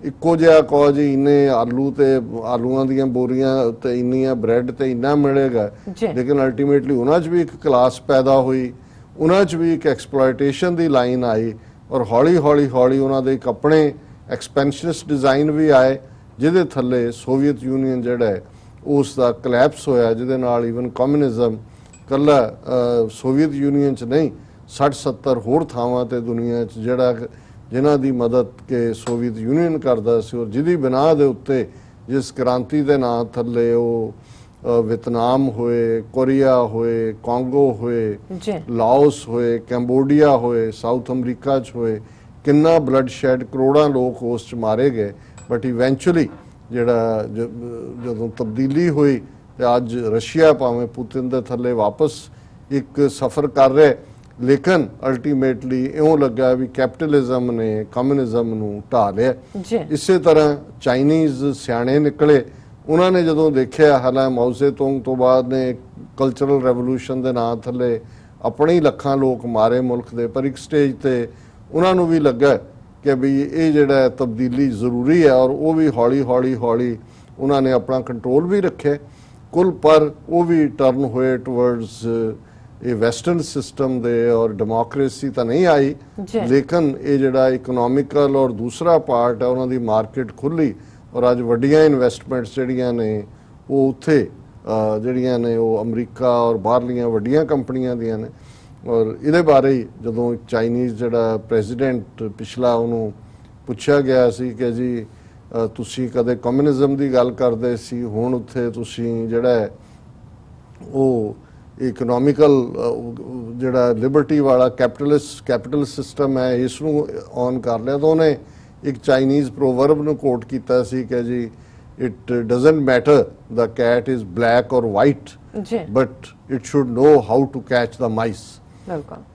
ਇੱਕੋ ਜਿਹਾ ਕਹੋ ਜੀ ਇੰਨੇ ਆਲੂ ਤੇ ਆਲੂਆਂ ਦੀਆਂ ਬੋਰੀਆਂ ਤੇ ਇੰਨੀਆਂ ਬ੍ਰੈਡ ਤੇ ਇੰਨਾ ਮਿਲੇਗਾ, ਲੇਕਿਨ ਅਲਟੀਮੇਟਲੀ ਉਹਨਾਂ 'ਚ ਵੀ ਇੱਕ ਕਲਾਸ ਪੈਦਾ ਹੋਈ, ਉਹਨਾਂ 'ਚ ਵੀ ਇੱਕ ਐਕਸਪਲੋਇਟੇਸ਼ਨ ਦੀ ਲਾਈਨ ਆਈ ਔਰ ਹੌਲੀ ਹੌਲੀ ਉਹਨਾਂ ਦੇ ਇੱਕ ਆਪਣੇ ਐਕਸਪੈਂਸ਼ਨਿਸਟ ਡਿਜ਼ਾਈਨ ਵੀ ਆਏ ਜਿਹਦੇ ਥੱਲੇ ਸੋਵੀਅਤ ਯੂਨੀਅਨ ਜਿਹੜਾ ਹੈ ਉਸ ਦਾ ਕਲੈਪਸ ਹੋਇਆ, ਜਿਹਦੇ ਨਾਲ ਈਵਨ ਕਮਿਊਨਿਜ਼ਮ ਕੱਲਾ ਸੋਵੀਅਤ ਯੂਨੀਅਨ 'ਚ ਨਹੀਂ 60-70 ਹੋਰ ਥਾਵਾਂ ਤੇ ਦੁਨੀਆ 'ਚ ਜਿਨ੍ਹਾਂ ਦੀ ਮਦਦ ਕਿ ਸੋਵੀਅਤ ਯੂਨੀਅਨ ਕਰਦਾ ਸੀ ਔਰ ਜਿਹਦੀ ਬਿਨਾਹ ਦੇ ਉੱਤੇ ਜਿਸ ਕ੍ਰਾਂਤੀ ਦੇ ਨਾਂ ਥੱਲੇ ਉਹ ਵਿਤਨਾਮ ਹੋਏ, ਕੋਰੀਆ ਹੋਏ, ਕਾਂਗੋ ਹੋਏ, ਲਾਓਸ ਹੋਏ, ਕੰਬੋਡੀਆ ਹੋਏ, ਸਾਊਥ ਅਮਰੀਕਾ 'ਚ ਹੋਏ, ਕਿੰਨਾ ਬਲੱਡ ਸ਼ੈਡ, ਕਰੋੜਾਂ ਲੋਕ ਉਸ 'ਚ ਮਾਰੇ ਗਏ। ਬਟ ਇਵੈਂਚੁਅਲੀ ਜਿਹੜਾ ਜਦੋਂ ਤਬਦੀਲੀ ਹੋਈ ਤੇ ਅੱਜ ਰਸ਼ੀਆ ਭਾਵੇਂ ਪੁਤਿਨ ਦੇ ਥੱਲੇ ਵਾਪਸ ਇੱਕ ਸਫ਼ਰ ਕਰ ਰਿਹਾ, ਲੇਕਿਨ ਅਲਟੀਮੇਟਲੀ ਇਉਂ ਲੱਗਾ ਵੀ ਕੈਪੀਟਲਿਜ਼ਮ ਨੇ ਕਮਿਊਨਿਜ਼ਮ ਨੂੰ ਢਾਹ ਲਿਆ। ਇਸੇ ਤਰ੍ਹਾਂ ਚਾਈਨੀਜ਼ ਸਿਆਣੇ ਨਿਕਲੇ, ਉਹਨਾਂ ਨੇ ਜਦੋਂ ਦੇਖਿਆ, ਹਾਲਾਂਕਿ ਮਾਓ ਜ਼ੇ ਤੁੰਗ ਤੋਂ ਬਾਅਦ ਨੇ ਕਲਚਰਲ ਰੈਵੋਲੂਸ਼ਨ ਦੇ ਨਾਂ ਥੱਲੇ ਆਪਣੇ ਹੀ ਲੱਖਾਂ ਲੋਕ ਮਾਰੇ ਮੁਲਕ ਦੇ, ਪਰ ਇੱਕ ਸਟੇਜ ਤੇ ਉਹਨਾਂ ਨੂੰ ਵੀ ਲੱਗਾ ਕਿ ਵੀ ਇਹ ਜਿਹੜਾ ਤਬਦੀਲੀ ਜ਼ਰੂਰੀ ਹੈ ਔਰ ਉਹ ਵੀ ਹੌਲੀ ਉਹਨਾਂ ਨੇ ਆਪਣਾ ਕੰਟਰੋਲ ਵੀ ਰੱਖਿਆ ਕੁੱਲ, ਪਰ ਉਹ ਵੀ ਟਰਨ ਹੋਏ ਟੁਵਰਡਸ ਇਹ ਵੈਸਟਰਨ ਸਿਸਟਮ ਦੇ ਔਰ ਡੈਮੋਕ੍ਰੇਸੀ ਤਾਂ ਨਹੀਂ ਆਈ, ਲੇਕਿਨ ਇਹ ਜਿਹੜਾ ਇਕਨੋਮਿਕਲ ਔਰ ਦੂਸਰਾ ਪਾਰਟ ਹੈ ਉਹਨਾਂ ਦੀ ਮਾਰਕੀਟ ਖੁੱਲੀ ਔਰ ਅੱਜ ਵੱਡੀਆਂ ਇਨਵੈਸਟਮੈਂਟਸ ਜਿਹੜੀਆਂ ਨੇ ਉਹ ਉੱਥੇ ਜਿਹੜੀਆਂ ਨੇ ਉਹ ਅਮਰੀਕਾ ਔਰ ਬਾਹਰਲੀਆਂ ਵੱਡੀਆਂ ਕੰਪਨੀਆਂ ਦੀਆਂ ਨੇ। ਔਰ ਇਹਦੇ ਬਾਰੇ ਹੀ ਜਦੋਂ ਇੱਕ ਚਾਈਨੀਜ਼ ਜਿਹੜਾ ਪ੍ਰੈਜ਼ੀਡੈਂਟ ਪਿਛਲਾ ਉਹਨੂੰ ਪੁੱਛਿਆ ਗਿਆ ਸੀ ਕਿ ਜੀ ਤੁਸੀਂ ਕਦੇ ਕਮਿਊਨਿਜ਼ਮ ਦੀ ਗੱਲ ਕਰਦੇ ਸੀ, ਹੁਣ ਉੱਥੇ ਤੁਸੀਂ ਜਿਹੜਾ ਹੈ ਉਹ ਇਕਨੋਮਿਕਲ ਜਿਹੜਾ ਲਿਬਰਟੀ ਵਾਲਾ ਕੈਪੀਟਲ ਸਿਸਟਮ ਹੈ ਇਸ ਨੂੰ ਔਨ ਕਰ ਲਿਆ। ਤਾਂ ਉਹਨੇ ਇੱਕ ਚਾਈਨੀਜ਼ ਪ੍ਰੋਵਰਬ ਨੂੰ ਕੋਟ ਕੀਤਾ ਸੀ ਕਿ ਜੀ it doesn't matter the cat is black or white but it should know how to catch the mice.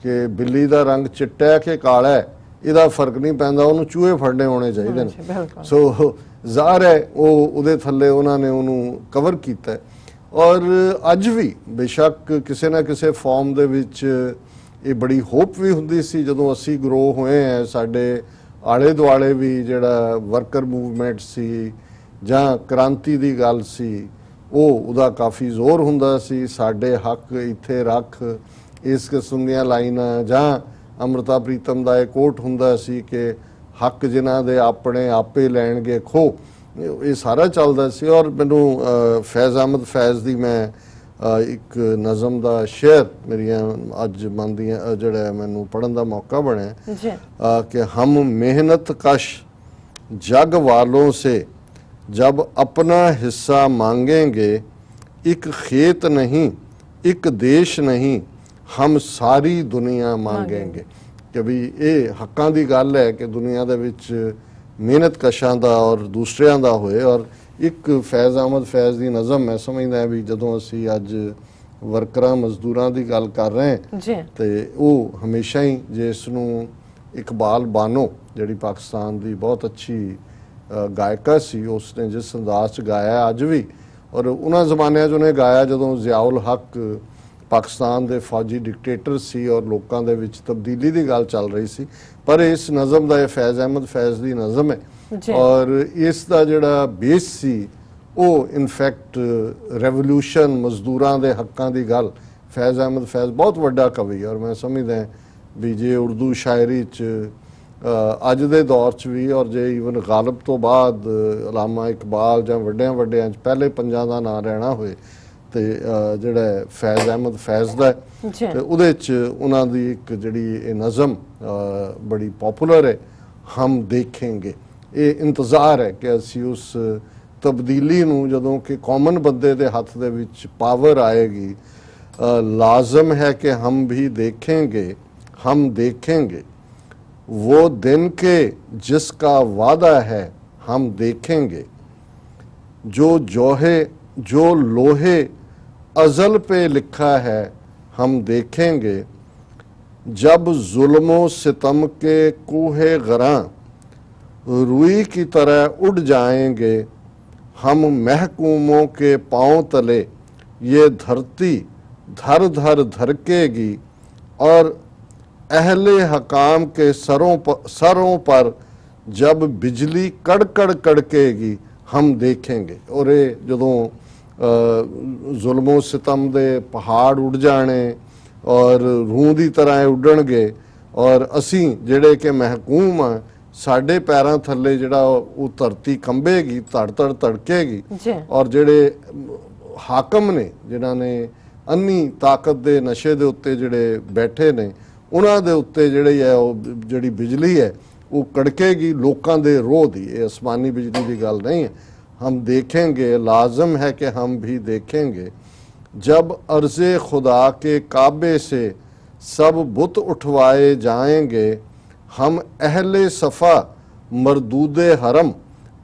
ਕਿ ਬਿੱਲੀ ਦਾ ਰੰਗ ਚਿੱਟਾ ਹੈ ਕਿ ਕਾਲਾ ਹੈ ਇਹਦਾ ਫਰਕ ਨਹੀਂ ਪੈਂਦਾ, ਉਹਨੂੰ ਚੂਹੇ ਫੜਨੇ ਹੋਣੇ ਚਾਹੀਦੇ ਨੇ। ਸੋ ਜ਼ਾਹਰ ਹੈ ਉਹ ਉਹਦੇ ਥੱਲੇ ਉਹਨਾਂ ਨੇ ਉਹਨੂੰ ਕਵਰ ਕੀਤਾ। ਔਰ ਅੱਜ ਵੀ ਬੇਸ਼ੱਕ ਕਿਸੇ ਨਾ ਕਿਸੇ ਫਾਰਮ ਦੇ ਵਿੱਚ ਇਹ ਬੜੀ ਹੋਪ ਵੀ ਹੁੰਦੀ ਸੀ ਜਦੋਂ ਅਸੀਂ ਗਰੋ ਹੋਏ ਹਾਂ, ਸਾਡੇ ਆਲੇ ਦੁਆਲੇ ਵੀ ਜਿਹੜਾ ਵਰਕਰ ਮੂਵਮੈਂਟ ਸੀ ਜਾਂ ਕ੍ਰਾਂਤੀ ਦੀ ਗੱਲ ਸੀ ਉਹਦਾ ਕਾਫੀ ਜ਼ੋਰ ਹੁੰਦਾ ਸੀ, ਸਾਡੇ ਹੱਕ ਇੱਥੇ ਰੱਖ, ਇਸ ਕਿਸਮ ਦੀਆਂ ਲਾਈਨਾਂ, ਜਾਂ ਅੰਮ੍ਰਿਤਾ ਪ੍ਰੀਤਮ ਦਾ ਇਹ ਕੋਟ ਹੁੰਦਾ ਸੀ ਕਿ ਹੱਕ ਜਿਨ੍ਹਾਂ ਦੇ ਆਪਣੇ ਆਪੇ ਲੈਣਗੇ ਖੋ, ਇਹ ਸਾਰਾ ਚੱਲਦਾ ਸੀ। ਔਰ ਮੈਨੂੰ ਫੈਜ਼ ਅਹਿਮਦ ਫੈਜ਼ ਦੀ ਮੈਂ ਇੱਕ ਨਜ਼ਮ ਦਾ ਸ਼ੇਅਰ ਮੇਰੀਆਂ ਅੱਜ ਮਨ ਦੀਆਂ ਜਿਹੜਾ ਮੈਨੂੰ ਪੜ੍ਹਨ ਦਾ ਮੌਕਾ ਬਣਿਆ ਕਿ ਹਮ ਮਿਹਨਤ ਕਸ਼ ਜਗ ਵਾਲੋਂ ਸੇ जब अपना हिस्सा मांगेंगे, एक खेत नहीं एक देश नहीं हम सारी दुनिया मांगेंगे। कि भी ये हक्कां दी गल है कि दुनिया दे विच मेहनत कशां दा और दूसरियां दा होए। और एक फैज़ अहमद फैज़ दी नज़म मैं समझदा भी जदों असी अज वर्करां मजदूरां दी गल कर रहे हैं ते वो हमेशा ही जिस नूं इकबाल बानो जिहड़ी पाकिस्तान दी बहुत अच्छी गायका सी उसने जिस अंदाज च गाया अज भी, और उन्होंने जमानिਆਂ 'ਚ ਉਹਨੇ गाया ਜਦੋਂ ਜ਼ਿਆਉਲ ਹੱਕ ਪਾਕਿਸਤਾਨ ਦੇ ਫੌਜੀ ਡਿਕਟੇਟਰ ਸੀ ਔਰ ਲੋਕਾਂ ਦੇ ਵਿੱਚ ਤਬਦੀਲੀ ਦੀ ਗੱਲ ਚੱਲ ਰਹੀ ਸੀ। ਪਰ ਇਸ ਨਜ਼ਮ ਦਾ ਇਹ ਫੈਜ਼ ਅਹਿਮਦ ਫੈਜ਼ ਦੀ ਨਜ਼ਮ ਹੈ ਔਰ ਇਸ ਦਾ ਜਿਹੜਾ ਬੇਸ ਸੀ ਉਹ ਇਨਫੈਕਟ ਰੈਵੋਲੂਸ਼ਨ ਮਜ਼ਦੂਰਾਂ ਦੇ ਹੱਕਾਂ ਦੀ ਗੱਲ। ਫੈਜ਼ ਅਹਿਮਦ ਫੈਜ਼ ਬਹੁਤ ਵੱਡਾ ਕਵੀ ਔਰ ਮੈਂ ਸਮਝਦਾ ਵੀ ਜੇ ਉਰਦੂ ਸ਼ਾਇਰੀ 'ਚ ਅੱਜ ਦੇ ਦੌਰ 'ਚ ਵੀ ਔਰ ਜੇ ਈਵਨ ਗਾਲਬ ਤੋਂ ਬਾਅਦ ਅਲਾਮਾ ਇਕਬਾਲ ਜਾਂ ਵੱਡਿਆਂ 'ਚ ਪਹਿਲੇ ਪੰਜਾਂ ਦਾ ਨਾਂ ਰਹਿਣਾ ਹੋਏ ਤੇ ਜਿਹੜਾ ਫੈਜ਼ ਅਹਿਮਦ ਫੈਜ਼ ਦਾ ਤੇ ਉਹਦੇ 'ਚ ਉਹਨਾਂ ਦੀ ਇੱਕ ਜਿਹੜੀ ਇਹ ਨਜ਼ਮ ਬੜੀ ਪਪੂਲਰ ਹੈ, ਹਮ ਦੇਖेंगे। ਇਹ ਇੰਤਜ਼ਾਰ ਹੈ ਕਿ ਅਸੀਂ ਉਸ ਤਬਦੀਲੀ ਨੂੰ ਜਦੋਂ ਕਿ ਕਾਮਨ ਬੰਦੇ ਦੇ ਹੱਥ ਦੇ ਵਿੱਚ ਪਾਵਰ ਆਏਗੀ, ਲਾਜ਼ਮ ਹੈ ਕਿ ਹਮ ਵੀ देखेंगे वो दिन के जिसका वादा है हम देखेंगे, जो लोहे अजल पे लिखा है हम देखेंगे, जब जुल्मों सितम के कूहे गरां रुई की तरह उड़ जाएंगे, हम महकूमों के पांव तले ये धरती धर धर धड़केगी, और अहले हकाम के सरों पर जब बिजली कड़कड़ कड़केगी हम देखेंगे। और ये जदों जुल्मो सितम दे पहाड़ उड़ जाने और रूह की तरह उड़नगे और असी जेड़े के महकूम हाँ साडे पैरां थल्ले जिहड़ा वो धरती कंबेगी, धड़ धड़ धड़केगी, और जेड़े हाकम ने जिन्हां ने अन्नी ताकत दे नशे दे उत्ते जिहड़े बैठे ने उन्हां दे उत्ते जिहड़ी है जिहड़ी बिजली है वो कड़केगी लोकां दे रोह दी। ये आसमानी बिजली की गल नहीं है। हम देखेंगे, लाजम है कि हम भी देखेंगे, जब अर्ज़े खुदा के काबे से सब बुत उठवाए जाएंगे, हम अहले सफ़ा मरदूदे हरम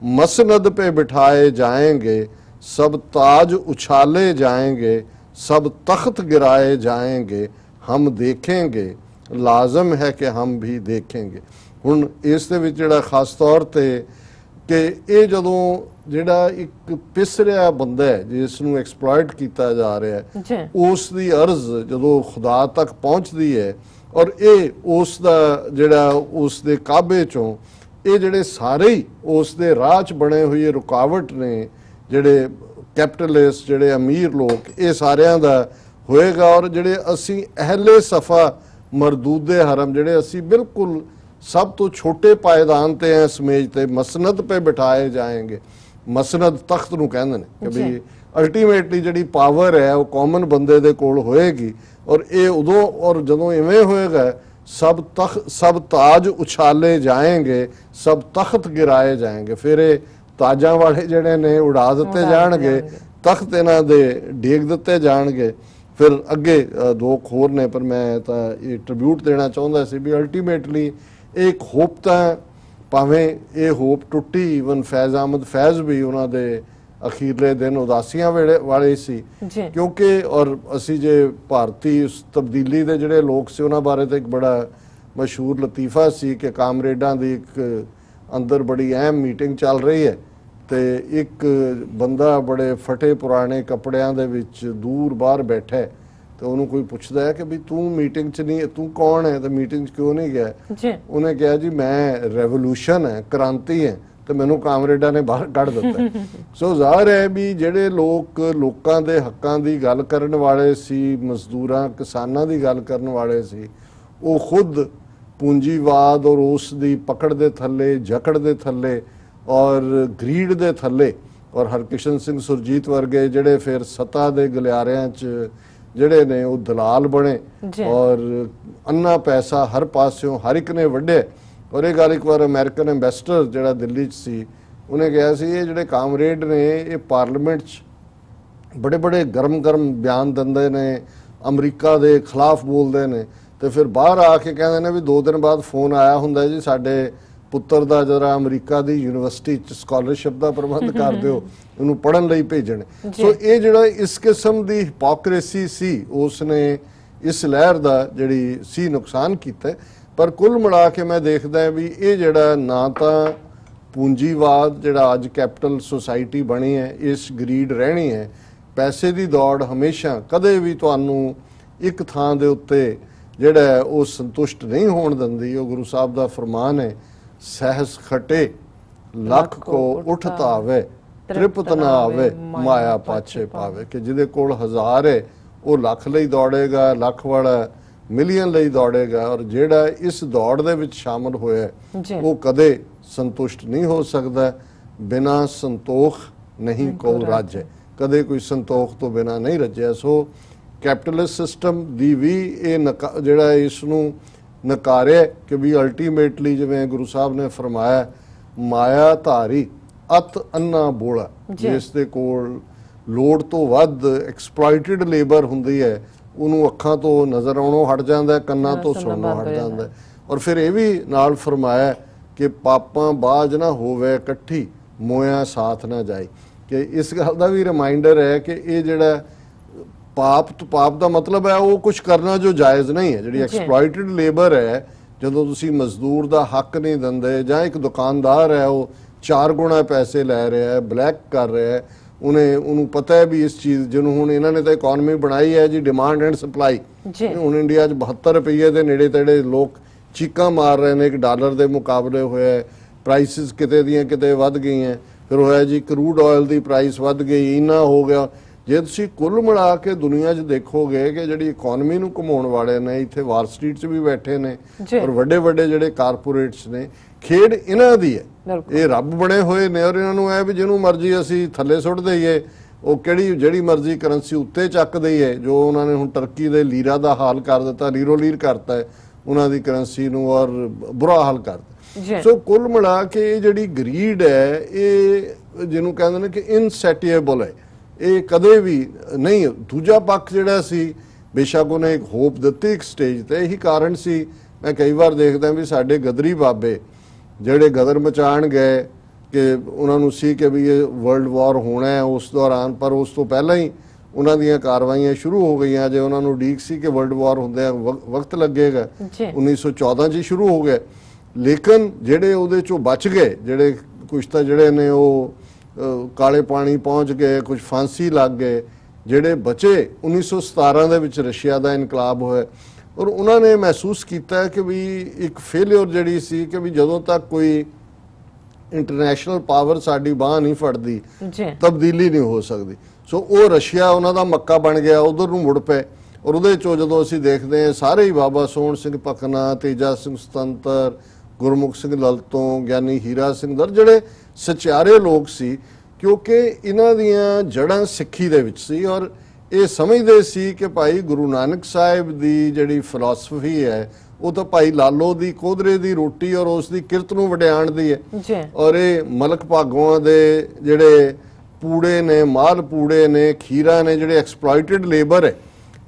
मसनद पे बिठाए जाएंगे, सब ताज उछाले जाएंगे, सब तख्त गिराए जाएंगे, हम देखेंगे, लाजम है कि हम भी देखेंगे। हुण इस दे विच जिहड़ा खास तौर ते कि ये जदों जिहड़ा एक पिस रहा बंदा है जिसनूं एक्सप्लॉयट किया जा रहा है उस दी अर्ज जदों खुदा तक पहुँचती है और ये उस दा जिहड़ा उस दे काबे चों ये जिहड़े सारे ही उस दे राह च बने हुए रुकावट ने जिहड़े कैपिटलिस्ट जिहड़े अमीर लोग ये सारियां दा होएगा। और जिहड़े असी अहले सफ़ा मरदूदे हरम जिहड़े असी बिल्कुल सब तो छोटे पायदान ते हैं समेज ते मसनद पे बिठाए जाएंगे। मसनद तख्त नूं कहंदे ने कि भी ਅਲਟੀਮੇਟਲੀ ਜਿਹੜੀ ਪਾਵਰ ਹੈ ਉਹ ਕਾਮਨ ਬੰਦੇ ਦੇ ਕੋਲ ਹੋਏਗੀ। ਔਰ ਇਹ ਉਦੋਂ ਔਰ ਜਦੋਂ ਇਵੇਂ ਹੋਏਗਾ सब ताज उछाले जाएंगे, सब तख्त गिराए जाएंगे। फिर ये ताजा वाले जिहड़े ने उड़ा दिते जाणगे, तख्त इन्हां दे डेग दिते जाणगे। फिर अगे दो होर ने, पर मैं तां ये ट्रिब्यूट देना चाहुंदा सी भी अल्टीमेटली एक होप तां भावें ये होप टुट्टी, ईवन फैज़ अहमद फैज़ भी उन्हां दे अखीरले दिन उदासियां वेले वाले सी, क्योंकि और असी जे भारती उस तब्दीली दे जिहड़े लोग सी उन्हां बारे तो एक बड़ा मशहूर लतीफा सी कि कामरेडां दी एक अंदर बड़ी अहम मीटिंग चल रही है तो एक बंदा बड़े फटे पुराने कपड़ियां दे विच दूर बाहर बैठा है तो उन्होंने कोई पूछता है कि भी तू मीटिंग च नहीं, तू कौन है तो मीटिंग च क्यों नहीं गया? उन्हें कहा जी मैं रेवोल्यूशन है, क्रांति है, तो मैनू कामरेडा ने बाहर कढ़ दिता। सो ज़ाहिर है भी ਜਿਹੜੇ ਲੋਕ ਲੋਕਾਂ ਦੇ ਹੱਕਾਂ ਦੀ ਗੱਲ ਕਰਨ ਵਾਲੇ ਸੀ, ਮਜ਼ਦੂਰਾਂ ਕਿਸਾਨਾਂ ਦੀ ਗੱਲ ਕਰਨ ਵਾਲੇ ਸੀ, ਉਹ ਖੁਦ ਪੂੰਜੀਵਾਦ ਔਰ ਉਸ ਦੀ ਪਕੜ ਦੇ ਥੱਲੇ, ਜਕੜ ਦੇ ਥੱਲੇ ਔਰ ਗਰੀਡ ਦੇ ਥੱਲੇ ਔਰ ਹਰਕਿਸ਼ਨ ਸਿੰਘ ਸੁਰਜੀਤ ਵਰਗੇ ਜਿਹੜੇ ਫਿਰ ਸੱਤਾ ਦੇ ਗਲਿਆਰਿਆਂ 'ਚ ਜਿਹੜੇ ਨੇ ਉਹ ਦਲਾਲ ਬਣੇ ਔਰ ਅੰਨਾ ਪੈਸਾ ਹਰ ਪਾਸਿਓਂ ਹਰ ਇੱਕ ਨੇ ਵੱਢਿਆ। और ये गल एक बार अमेरिकन एंबेसडर जो दिल्ली सी उन्हें कहा सी ये जोड़े कामरेड ने ये पार्लीमेंट बड़े बड़े गर्म गर्म बयान देंदे ने, अमरीका के खिलाफ बोलते हैं, तो फिर बाहर आके कहते हैं भी 2 दिन बाद फोन आया हुंदा जी साडे पुत्र दा जरा अमरीका की यूनिवर्सिटी स्कॉलरशिप का प्रबंध कर दिओ, उन्होंने पढ़न लई भेजणे। सो ये जिहड़ा इस किस्म की हिपोक्रेसी सी उसने इस लहर का जिहड़ी सी नुकसान कीता। पर कुल मिला के मैं देखदा भी ये जिहड़ा ना तो पूंजीवाद जिहड़ा अज कैपिटल सोसाइटी बनी है इस गरीड रहनी है, पैसे की दौड़ हमेशा कदे भी तुहानू एक थां दे उत्ते जिहड़ा वो संतुष्ट नहीं होण दिंदी। वो गुरु साहब का फरमान है, सहस खटे लख को उठता आवे, तृप्त ना आवे माया पाछे पावे। कि जिहदे कोल 1000 है वो लख लई दौड़ेगा, लख वाला मिलियन लई दौड़ेगा, और जिहड़ा इस दौड़ दे विच शामिल होया वो कदे संतुष्ट नहीं हो सकता। बिना संतोख नहीं को राज्य, कदे कोई संतोख तो बिना नहीं रज्या। सो कैपिटलिस्ट सिस्टम दी भी ये जिहड़ा इसनूं नकारिया कि भी अल्टीमेटली जिवें गुरु साहब ने फरमाया माया धारी अत अन्ना बोला, जिस दे कोल लोड़ तो वध एक्सप्लॉइटेड लेबर हुंदी है उन्होंने अखां तो नज़र आउणों हट जाता है, कन्नां तो सुणनों हट जाता है। और फिर ये भी नाल फरमाया कि पापां बाज ना होवे कट्ठी, मोया साथ ना जाए। कि इस गल का भी रिमाइंडर है कि ये जिहड़ा पाप तो पाप का मतलब है वो कुछ करना जो जायज़ नहीं है। जिहड़ी एक्सप्लॉइटेड लेबर है, जदों तुसीं मजदूर का हक नहीं दिंदे, जां एक दुकानदार है वो 4 गुणा पैसे लै रहा है, ब्लैक कर रहा है, उन्हें पता है भी इस चीज़ जिन्होंने हुण इन्होंने तो इकॉनमी बनाई है जी डिमांड एंड सप्लाई। हुण इंडिया 72 रुपये के नेड़े तेड़े लोग चीकां मार रहे हैं एक डॉलर के मुकाबले होया, प्राइसिस किते दियां किते वध गई हैं। फिर होया जी क्रूड ऑयल की प्राइस वध गई, इन्ना हो गया। जे तुसीं कुल मिला के दुनिया 'च देखोगे कि जिहड़ी इकॉनमी नूं घुमाउण वाले ने इत्थे वाल स्ट्रीट 'च भी बैठे ने और वड्डे वड्डे जिहड़े कारपोरेट्स ने, खेड इन्हां दी है। ये रब बने हुए ने और इन्होंने है भी जिन्हों मर्जी असी थले सुट दईए, वो किहड़ी जिहड़ी मर्जी करंसी उत्ते चक दईए। जो उन्होंने हुण टर्की दे लीरा का हाल कर दिता, लीरो लीर करता है उन्हों की करंसी नूं और बुरा हाल कर दिता। सो कुल मिला के जिहड़ी ग्रीड है ये जिन्हों कहते हैं कि इनसैटिएबल है, ये कदे भी नहीं। दूजा पक्ष जिहड़ा सी बेशक उन्हें एक होप दिती एक स्टेज ते, यही कारण सी मैं कई बार देखदा भी साडे गदरी बाबे ਜਿਹੜੇ गदर मचाण गए कि उन्होंने सी कि भी ये वर्ल्ड वॉर होना है उस दौरान, पर उस तो पहला ही उन्होंने कार्रवाइयां शुरू हो गई। जे उन्होंने उड़ीक सी कि वर्ल्ड वॉर होंदे वक्त लगेगा, 1914 च शुरू हो गए। लेकिन जेडे उहदे चों बच गए, जेडे कुछ तो जेडे ने वो काले पानी पहुँच गए, कुछ फांसी लग गए, जेडे बचे 1917 दे विच रशिया का इनकलाब होया। और उन्होंने महसूस किया कि भी एक फेलियर जिहड़ी सी कि भी जदों तक कोई इंटरनेशनल पावर साडी बांह नहीं फड़दी तब्दीली नहीं हो सकती। सो वो रशिया उन्होंने मक्का बन गया, उधर नूं मुड़ पे। और उहदे चों जदों असीं देखदे हैं सारे ही बाबा सोहण सिंह पखना, तेजा सिंह सुतंतर, गुरमुख सिंह ललतों, ज्ञानी हीरा सिंह दर जिहड़े सचियारे लोग सी, क्योंकि इन्हां दियां जड़ां सिक्खी दे विच सी और ये समझते सी कि भाई गुरु नानक साहिब दी जिहड़ी फिलॉसफी है वो तो भाई लालो दी कोदरे दी रोटी और उसकी किरत नूं वडियाण दी है। और ये मलक भागों दे जिहड़े पूड़े ने माल पूड़े ने खीरा ने जिहड़े एक्सप्लॉइटेड लेबर है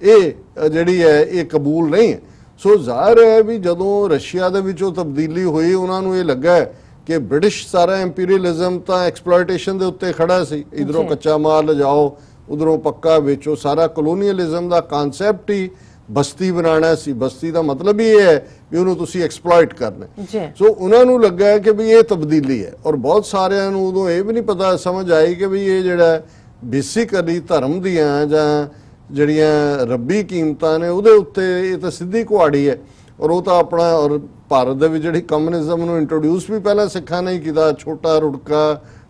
ये जिहड़ी है ये कबूल नहीं है। सो ਜ਼ਾਹਿਰ है भी जदों रशिया दे विचों तब्दीली हुई उन्हां नूं ये लगा है कि ब्रिटिश सारा इंपीरियलिज्म तो एक्सप्लॉयटेशन के उत्ते खड़ा सी, इधरों कच्चा माल लिजाओ उधरों पक्का बेचो, सारा कलोनीअलिज्म का कानसैप्ट ही बस्ती बनाना सी। बस्ती का मतलब ही ये है भी उन्होंने तुसी एक्सप्लॉइट करना। सो उन्होंने लगा है कि भी ये तब्दीली है और बहुत सारे उदों ये भी नहीं पता समझ आई कि भी ये जिहड़ा बेसिकली धर्म दियां जां जिहड़ियां रब्बी कीमतां ने उहदे उत्ते ये तो सीधी कुहाड़ी है और वो तो अपना और भारत दे विच जिहड़ी कम्युनिज्म नूं इंट्रोड्यूस भी पहले सिखां नहीं कीता। छोटा रुड़का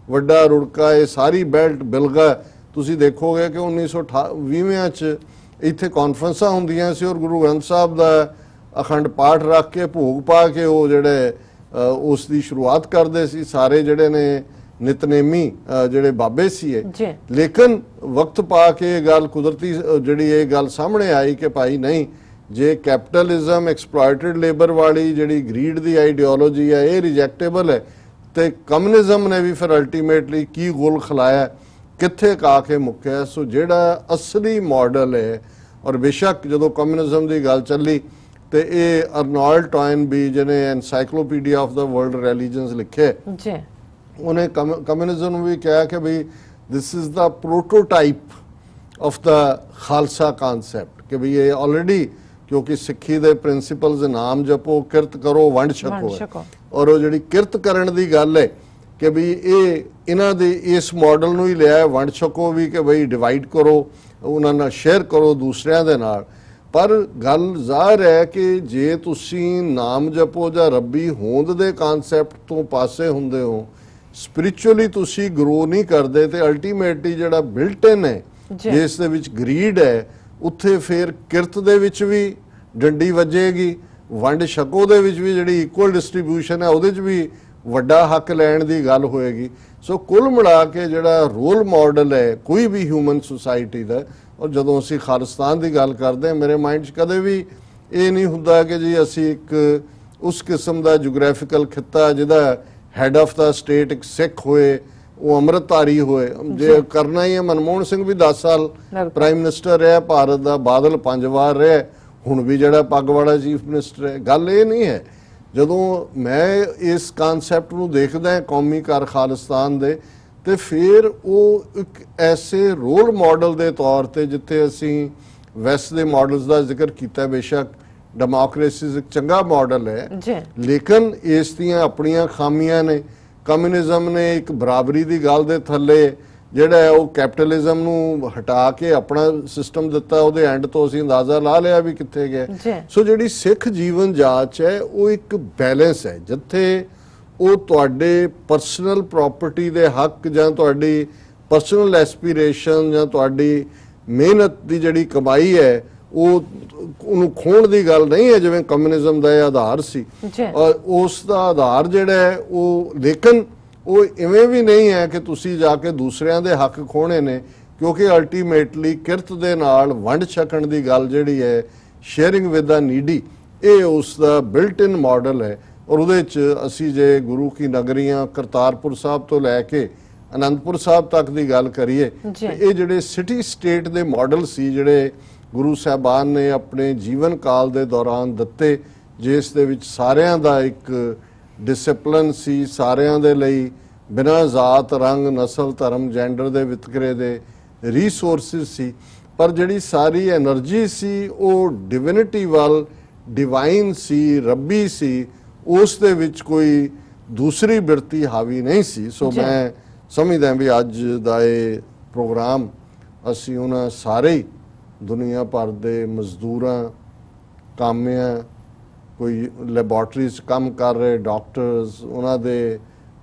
वड्डा रुड़का ये सारी बेल्ट बिलगा तुसी देखोगे कि 1920 च इत्थे कॉन्फ्रेंसां हुंदियां सी और गुरु ग्रंथ साहब दा अखंड पाठ रख के भोग पा के वो जिहड़े उस दी शुरुआत करदे सी सारे जिहड़े ने नितनेमी जिहड़े बाबे सी है। लेकिन वक्त पा के गल कुदरती जिहड़ी ये गल सामने आई कि भाई नहीं जे कैपिटलिज्म एक्सप्लॉयटेड लेबर वाली जिहड़ी ग्रीड दी आइडियोलॉजी है ये रिजैक्टेबल है तो कम्युनिज्म ने भी फिर अल्टीमेटली की गोल खिलाया कित्थे का के मुक्या। सो जिहड़ा असली मॉडल है और बेशक जदों कम्युनिज्म की गल चली तो ये अर्नॉल्ड टॉयन भी जिन्हें encyclopedia of the world religions लिखे उन्हें कम्युनिज्म भी कहा कि भाई this is the prototype of the Khalsa concept कि भाई ये ऑलरेडी क्योंकि सिक्खी दे प्रिंसिपल्स नाम जपो किरत करो वंड छको और वो जिहड़ी किरत करन दी गल है कि भी ये इन्हां दे इस मॉडल नूं ही लिया है वंड छको भी कि भाई डिवाइड करो उन्हां नाल शेयर करो दूसरिਆਂ दे नाल। पर गल ਜ਼ਾਹਿਰ है कि जे तुसी नाम जपो जां रब्बी होंद दे कॉन्सैप्ट तो पासे हुंदे हो स्पिरिचुअली तुसी ग्रो नहीं करते तो अल्टीमेटली जिहड़ा बिल्ट इन है जिस दे विच ग्रीड है उत्थे फिर किरत दे विच भी डंडी वजेगी वंड छको दे विच भी जिहड़ी इक्वल डिस्ट्रीब्यूशन है उहदे च भी वड्डा हक लैण दी गल होएगी। सो कुल मिला के जिहड़ा रोल मॉडल है कोई भी ह्यूमन सोसाइटी दा और जदों असीं खालिस्तान की गल करते हैं मेरे माइंड च कदे भी ये नहीं हुंदा कि जी असीं एक उस किस्म का जोग्राफिकल खिता जिहदा हैड ऑफ द स्टेट एक सिख होए वो अमृतधारी होए जे करना ही है। मनमोहन सिंह भी 10 साल प्राइम मिनिस्टर रहा भारत का, बादल 5 बार रहा, हुण भी जिहड़ा पग वाला चीफ मिनिस्टर है। गल ये नहीं है जदों मैं इस कॉन्सैप्ट नूं देखदा कौमी घर खालिस्तान दे तो फिर वो एक ऐसे रोल मॉडल के तौर पर जिथे असी वैस्ट के मॉडल्स का जिक्र किया बेशक डेमोक्रेसी एक चंगा मॉडल है लेकिन इस दियां अपनियां खामियां ने। कम्युनिज्म ने एक बराबरी की गल दे थले जिहड़ा है वो कैपिटलिज्म नूं हटा के अपना सिस्टम दिता उहदे एंड तो असीं अंदाजा ला लिया भी कित्थे गए। सो जिहड़ी सिख जीवन जाच है वो एक बैलेंस है जिथे वो तुहाडे परसनल प्रॉपर्टी दे हक जां तुहाडी परसनल एस्पीरेशन जां तुहाडी मेहनत की जिहड़ी कमाई है वो उन्होंने खोण की गल नहीं है जिवें कम्युनिज्म का आधार सी और उसका आधार जिहड़ा है वो लेकिन वो इवें भी नहीं है कि तुसी जाके दूसरिਆਂ दे हक खोने ने क्योंकि अल्टीमेटली किरत दे नाल वंड छकण की गल जिहड़ी है शेयरिंग विद द नीडी ये उसका बिल्ट इन मॉडल है। और उहदे च असी जे गुरु की नगरियां करतारपुर साहब तो लैके आनंदपुर साहब तक की गल करिए ये जिहड़े सिटी स्टेट दे मॉडल सी जिहड़े गुरु साहबान ने अपने जीवन काल के दौरान दिते जिस दे विच सारिਆਂ दा एक डिसिपलिन सी सारिਆਂ दे लई बिना जात रंग नस्ल धर्म जेंडर दे वितकरे दे रिसोर्सिस सी पर जिहड़ी सारी एनर्जी सी वो डिविनिटी वाल डिवाइन सी रब्बी सी उस दे विच कोई दूसरी बिरती हावी नहीं सी। सो मैं समझदा भी अज दा ये प्रोग्राम असी उन्हां सारे ही दुनिया भर के मजदूरां कामियां कोई लैबोरेटरीज काम कर रहे डॉक्टर्स उन्होंने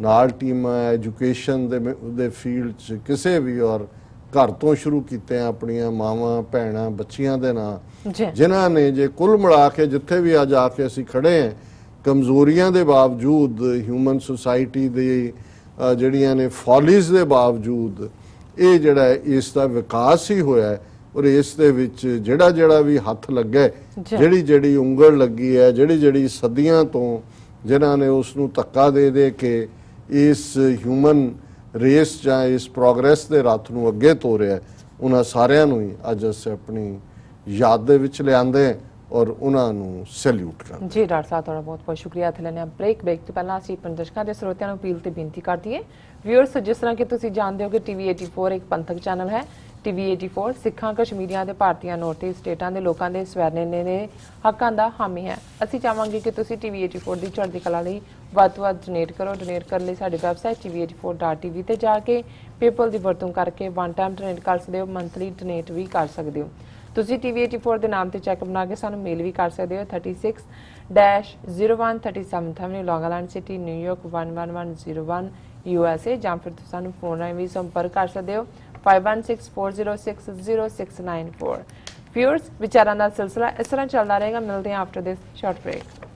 नाल टीमां एजुकेशन दे फील्ड च किसी भी और घर तो शुरू किए अपनियां मावां भैणां बच्चियां दे नाम जिन्हां ने जे कुल मिला के जिथे भी अज आके असी खड़े हैं कमजोरियां दे बावजूद ह्यूमन सोसाइटी दे ਜਿਹੜੀਆਂ ਨੇ ਫੋਲੀਜ਼ ਦੇ ਬਾਵਜੂਦ ਇਹ ਜਿਹੜਾ ਹੈ ਇਸ ਦਾ ਵਿਕਾਸ ਹੀ ਹੋਇਆ ਹੈ। ਔਰ ਇਸ ਦੇ ਵਿੱਚ ਜਿਹੜਾ ਵੀ ਹੱਥ ਲੱਗਾ ਹੈ, ਜਿਹੜੀ ਉਂਗਲ ਲੱਗੀ ਹੈ, ਜਿਹੜੀ ਸਦੀਆਂ ਤੋਂ ਜਿਨ੍ਹਾਂ ਨੇ ਉਸ ਨੂੰ ਧੱਕਾ ਦੇ ਕੇ ਇਸ ਹਿਊਮਨ ਰੇਸ ਜਾਂ ਇਸ ਪ੍ਰੋਗਰੈਸ ਦੇ ਰੱਥ ਨੂੰ ਅੱਗੇ ਤੋਰਿਆ, ਉਹਨਾਂ ਸਾਰਿਆਂ ਨੂੰ ਹੀ ਅੱਜ ਅਸੀਂ ਆਪਣੀ ਯਾਦ ਦੇ ਵਿੱਚ ਲਿਆਂਦੇ ਹਾਂ ਔਰ ਉਹਨਾਂ ਨੂੰ ਸੈਲੂਟ ਕਰਦੇ ਜੀ। ਡਾਕਟਰ ਸਾਹਿਬ ਤੁਹਾਡਾ ਬਹੁਤ ਬਹੁਤ ਸ਼ੁਕਰੀਆ। ਇੱਥੇ ਲੈਣੇ ਆ ਬ੍ਰੇਕ ਤੋਂ ਪਹਿਲਾਂ ਅਸੀਂ ਆਪਣੇ ਦਰਸ਼ਕਾਂ ਦੇ ਸਰੋਤਿਆਂ ਨੂੰ ਅਪੀਲ ਤੇ ਬੇਨਤੀ ਕਰਦੀ ਹੈ ਵਿਊਅਰਸ, ਜਿਸ ਤਰ੍ਹਾਂ ਕਿ ਤੁਸੀਂ ਜਾਣਦੇ ਹੋ ਕਿ ਟੀਵੀ 84 ਇੱਕ ਪੰਥਕ ਚੈਨਲ ਹੈ। ਟੀਵੀ 84 ਸਿੱਖਾਂ, ਕਸ਼ਮੀਰੀਆਂ ਤੇ ਭਾਰਤੀਆਂ ਨਾਰਥ ਈਸਟ ਸਟੇਟਾਂ ਦੇ ਲੋਕਾਂ ਦੇ ਸਵੈਰਨੇ ਦੇ ਹੱਕਾਂ ਦਾ ਹਾਮੀ ਹੈ। ਅਸੀਂ ਚਾਹਾਂਗੇ ਕਿ ਤੁਸੀਂ ਟੀਵੀ 84 ਦੀ ਚੜ੍ਹਦੀ ਕਲਾ ਲਈ ਵੱਧ ਤੋਂ ਵੱਧ ਡੋਨੇਟ ਕਰੋ। ਡੋਨੇਟ ਕਰਨ ਲਈ ਸਾਡੀ ਵੈਬਸਾਈਟ tv84.tv ਤੇ ਜਾ ਕੇ ਪੇਪਲ ਦੀ ਵਰਤੋਂ ਕਰਕੇ ਵਨ ਟਾਈਮ ਡੋਨੇਟ ਕਰ ਸਕਦੇ ਹੋ, ਮੰਥਲੀ ਡੋਨੇਟ ਵੀ ਕਰ ਸਕਦੇ ਹੋ। ਤੁਸੀਂ ਟੀਵੀ 84 ਦੇ ਨਾਮ ਤੇ ਚੈੱਕ ਬਣਾ ਕੇ ਸਾਨੂੰ ਮੇਲ ਵੀ ਕਰ ਸਕਦੇ ਹੋ 36-0137 ਐਵਨਿਊ, ਲੌਂਗ ਆਈਲੈਂਡ ਸਿਟੀ, ਨਿਊਯਾਰਕ 11101 USA, ਜਾਂ ਫਿਰ ਤੁਸੀਂ ਸਾਨੂੰ ਫੋਨ ਰਾਹੀਂ ਵੀ ਸੰਪਰਕ ਕਰ ਸਕਦੇ ਹੋ 5164060694। ਵਿਊਅਰਸ, ਵਿਚਾਰਾਂ ਦਾ ਸਿਲਸਿਲਾ ਇਸ ਤਰ੍ਹਾਂ ਚੱਲਦਾ ਰਹੇਗਾ। ਮਿਲਦੇ ਹਾਂ ਆਫਟਰ ਦਿਸ ਸ਼ਾਰਟ ਬ੍ਰੇਕ।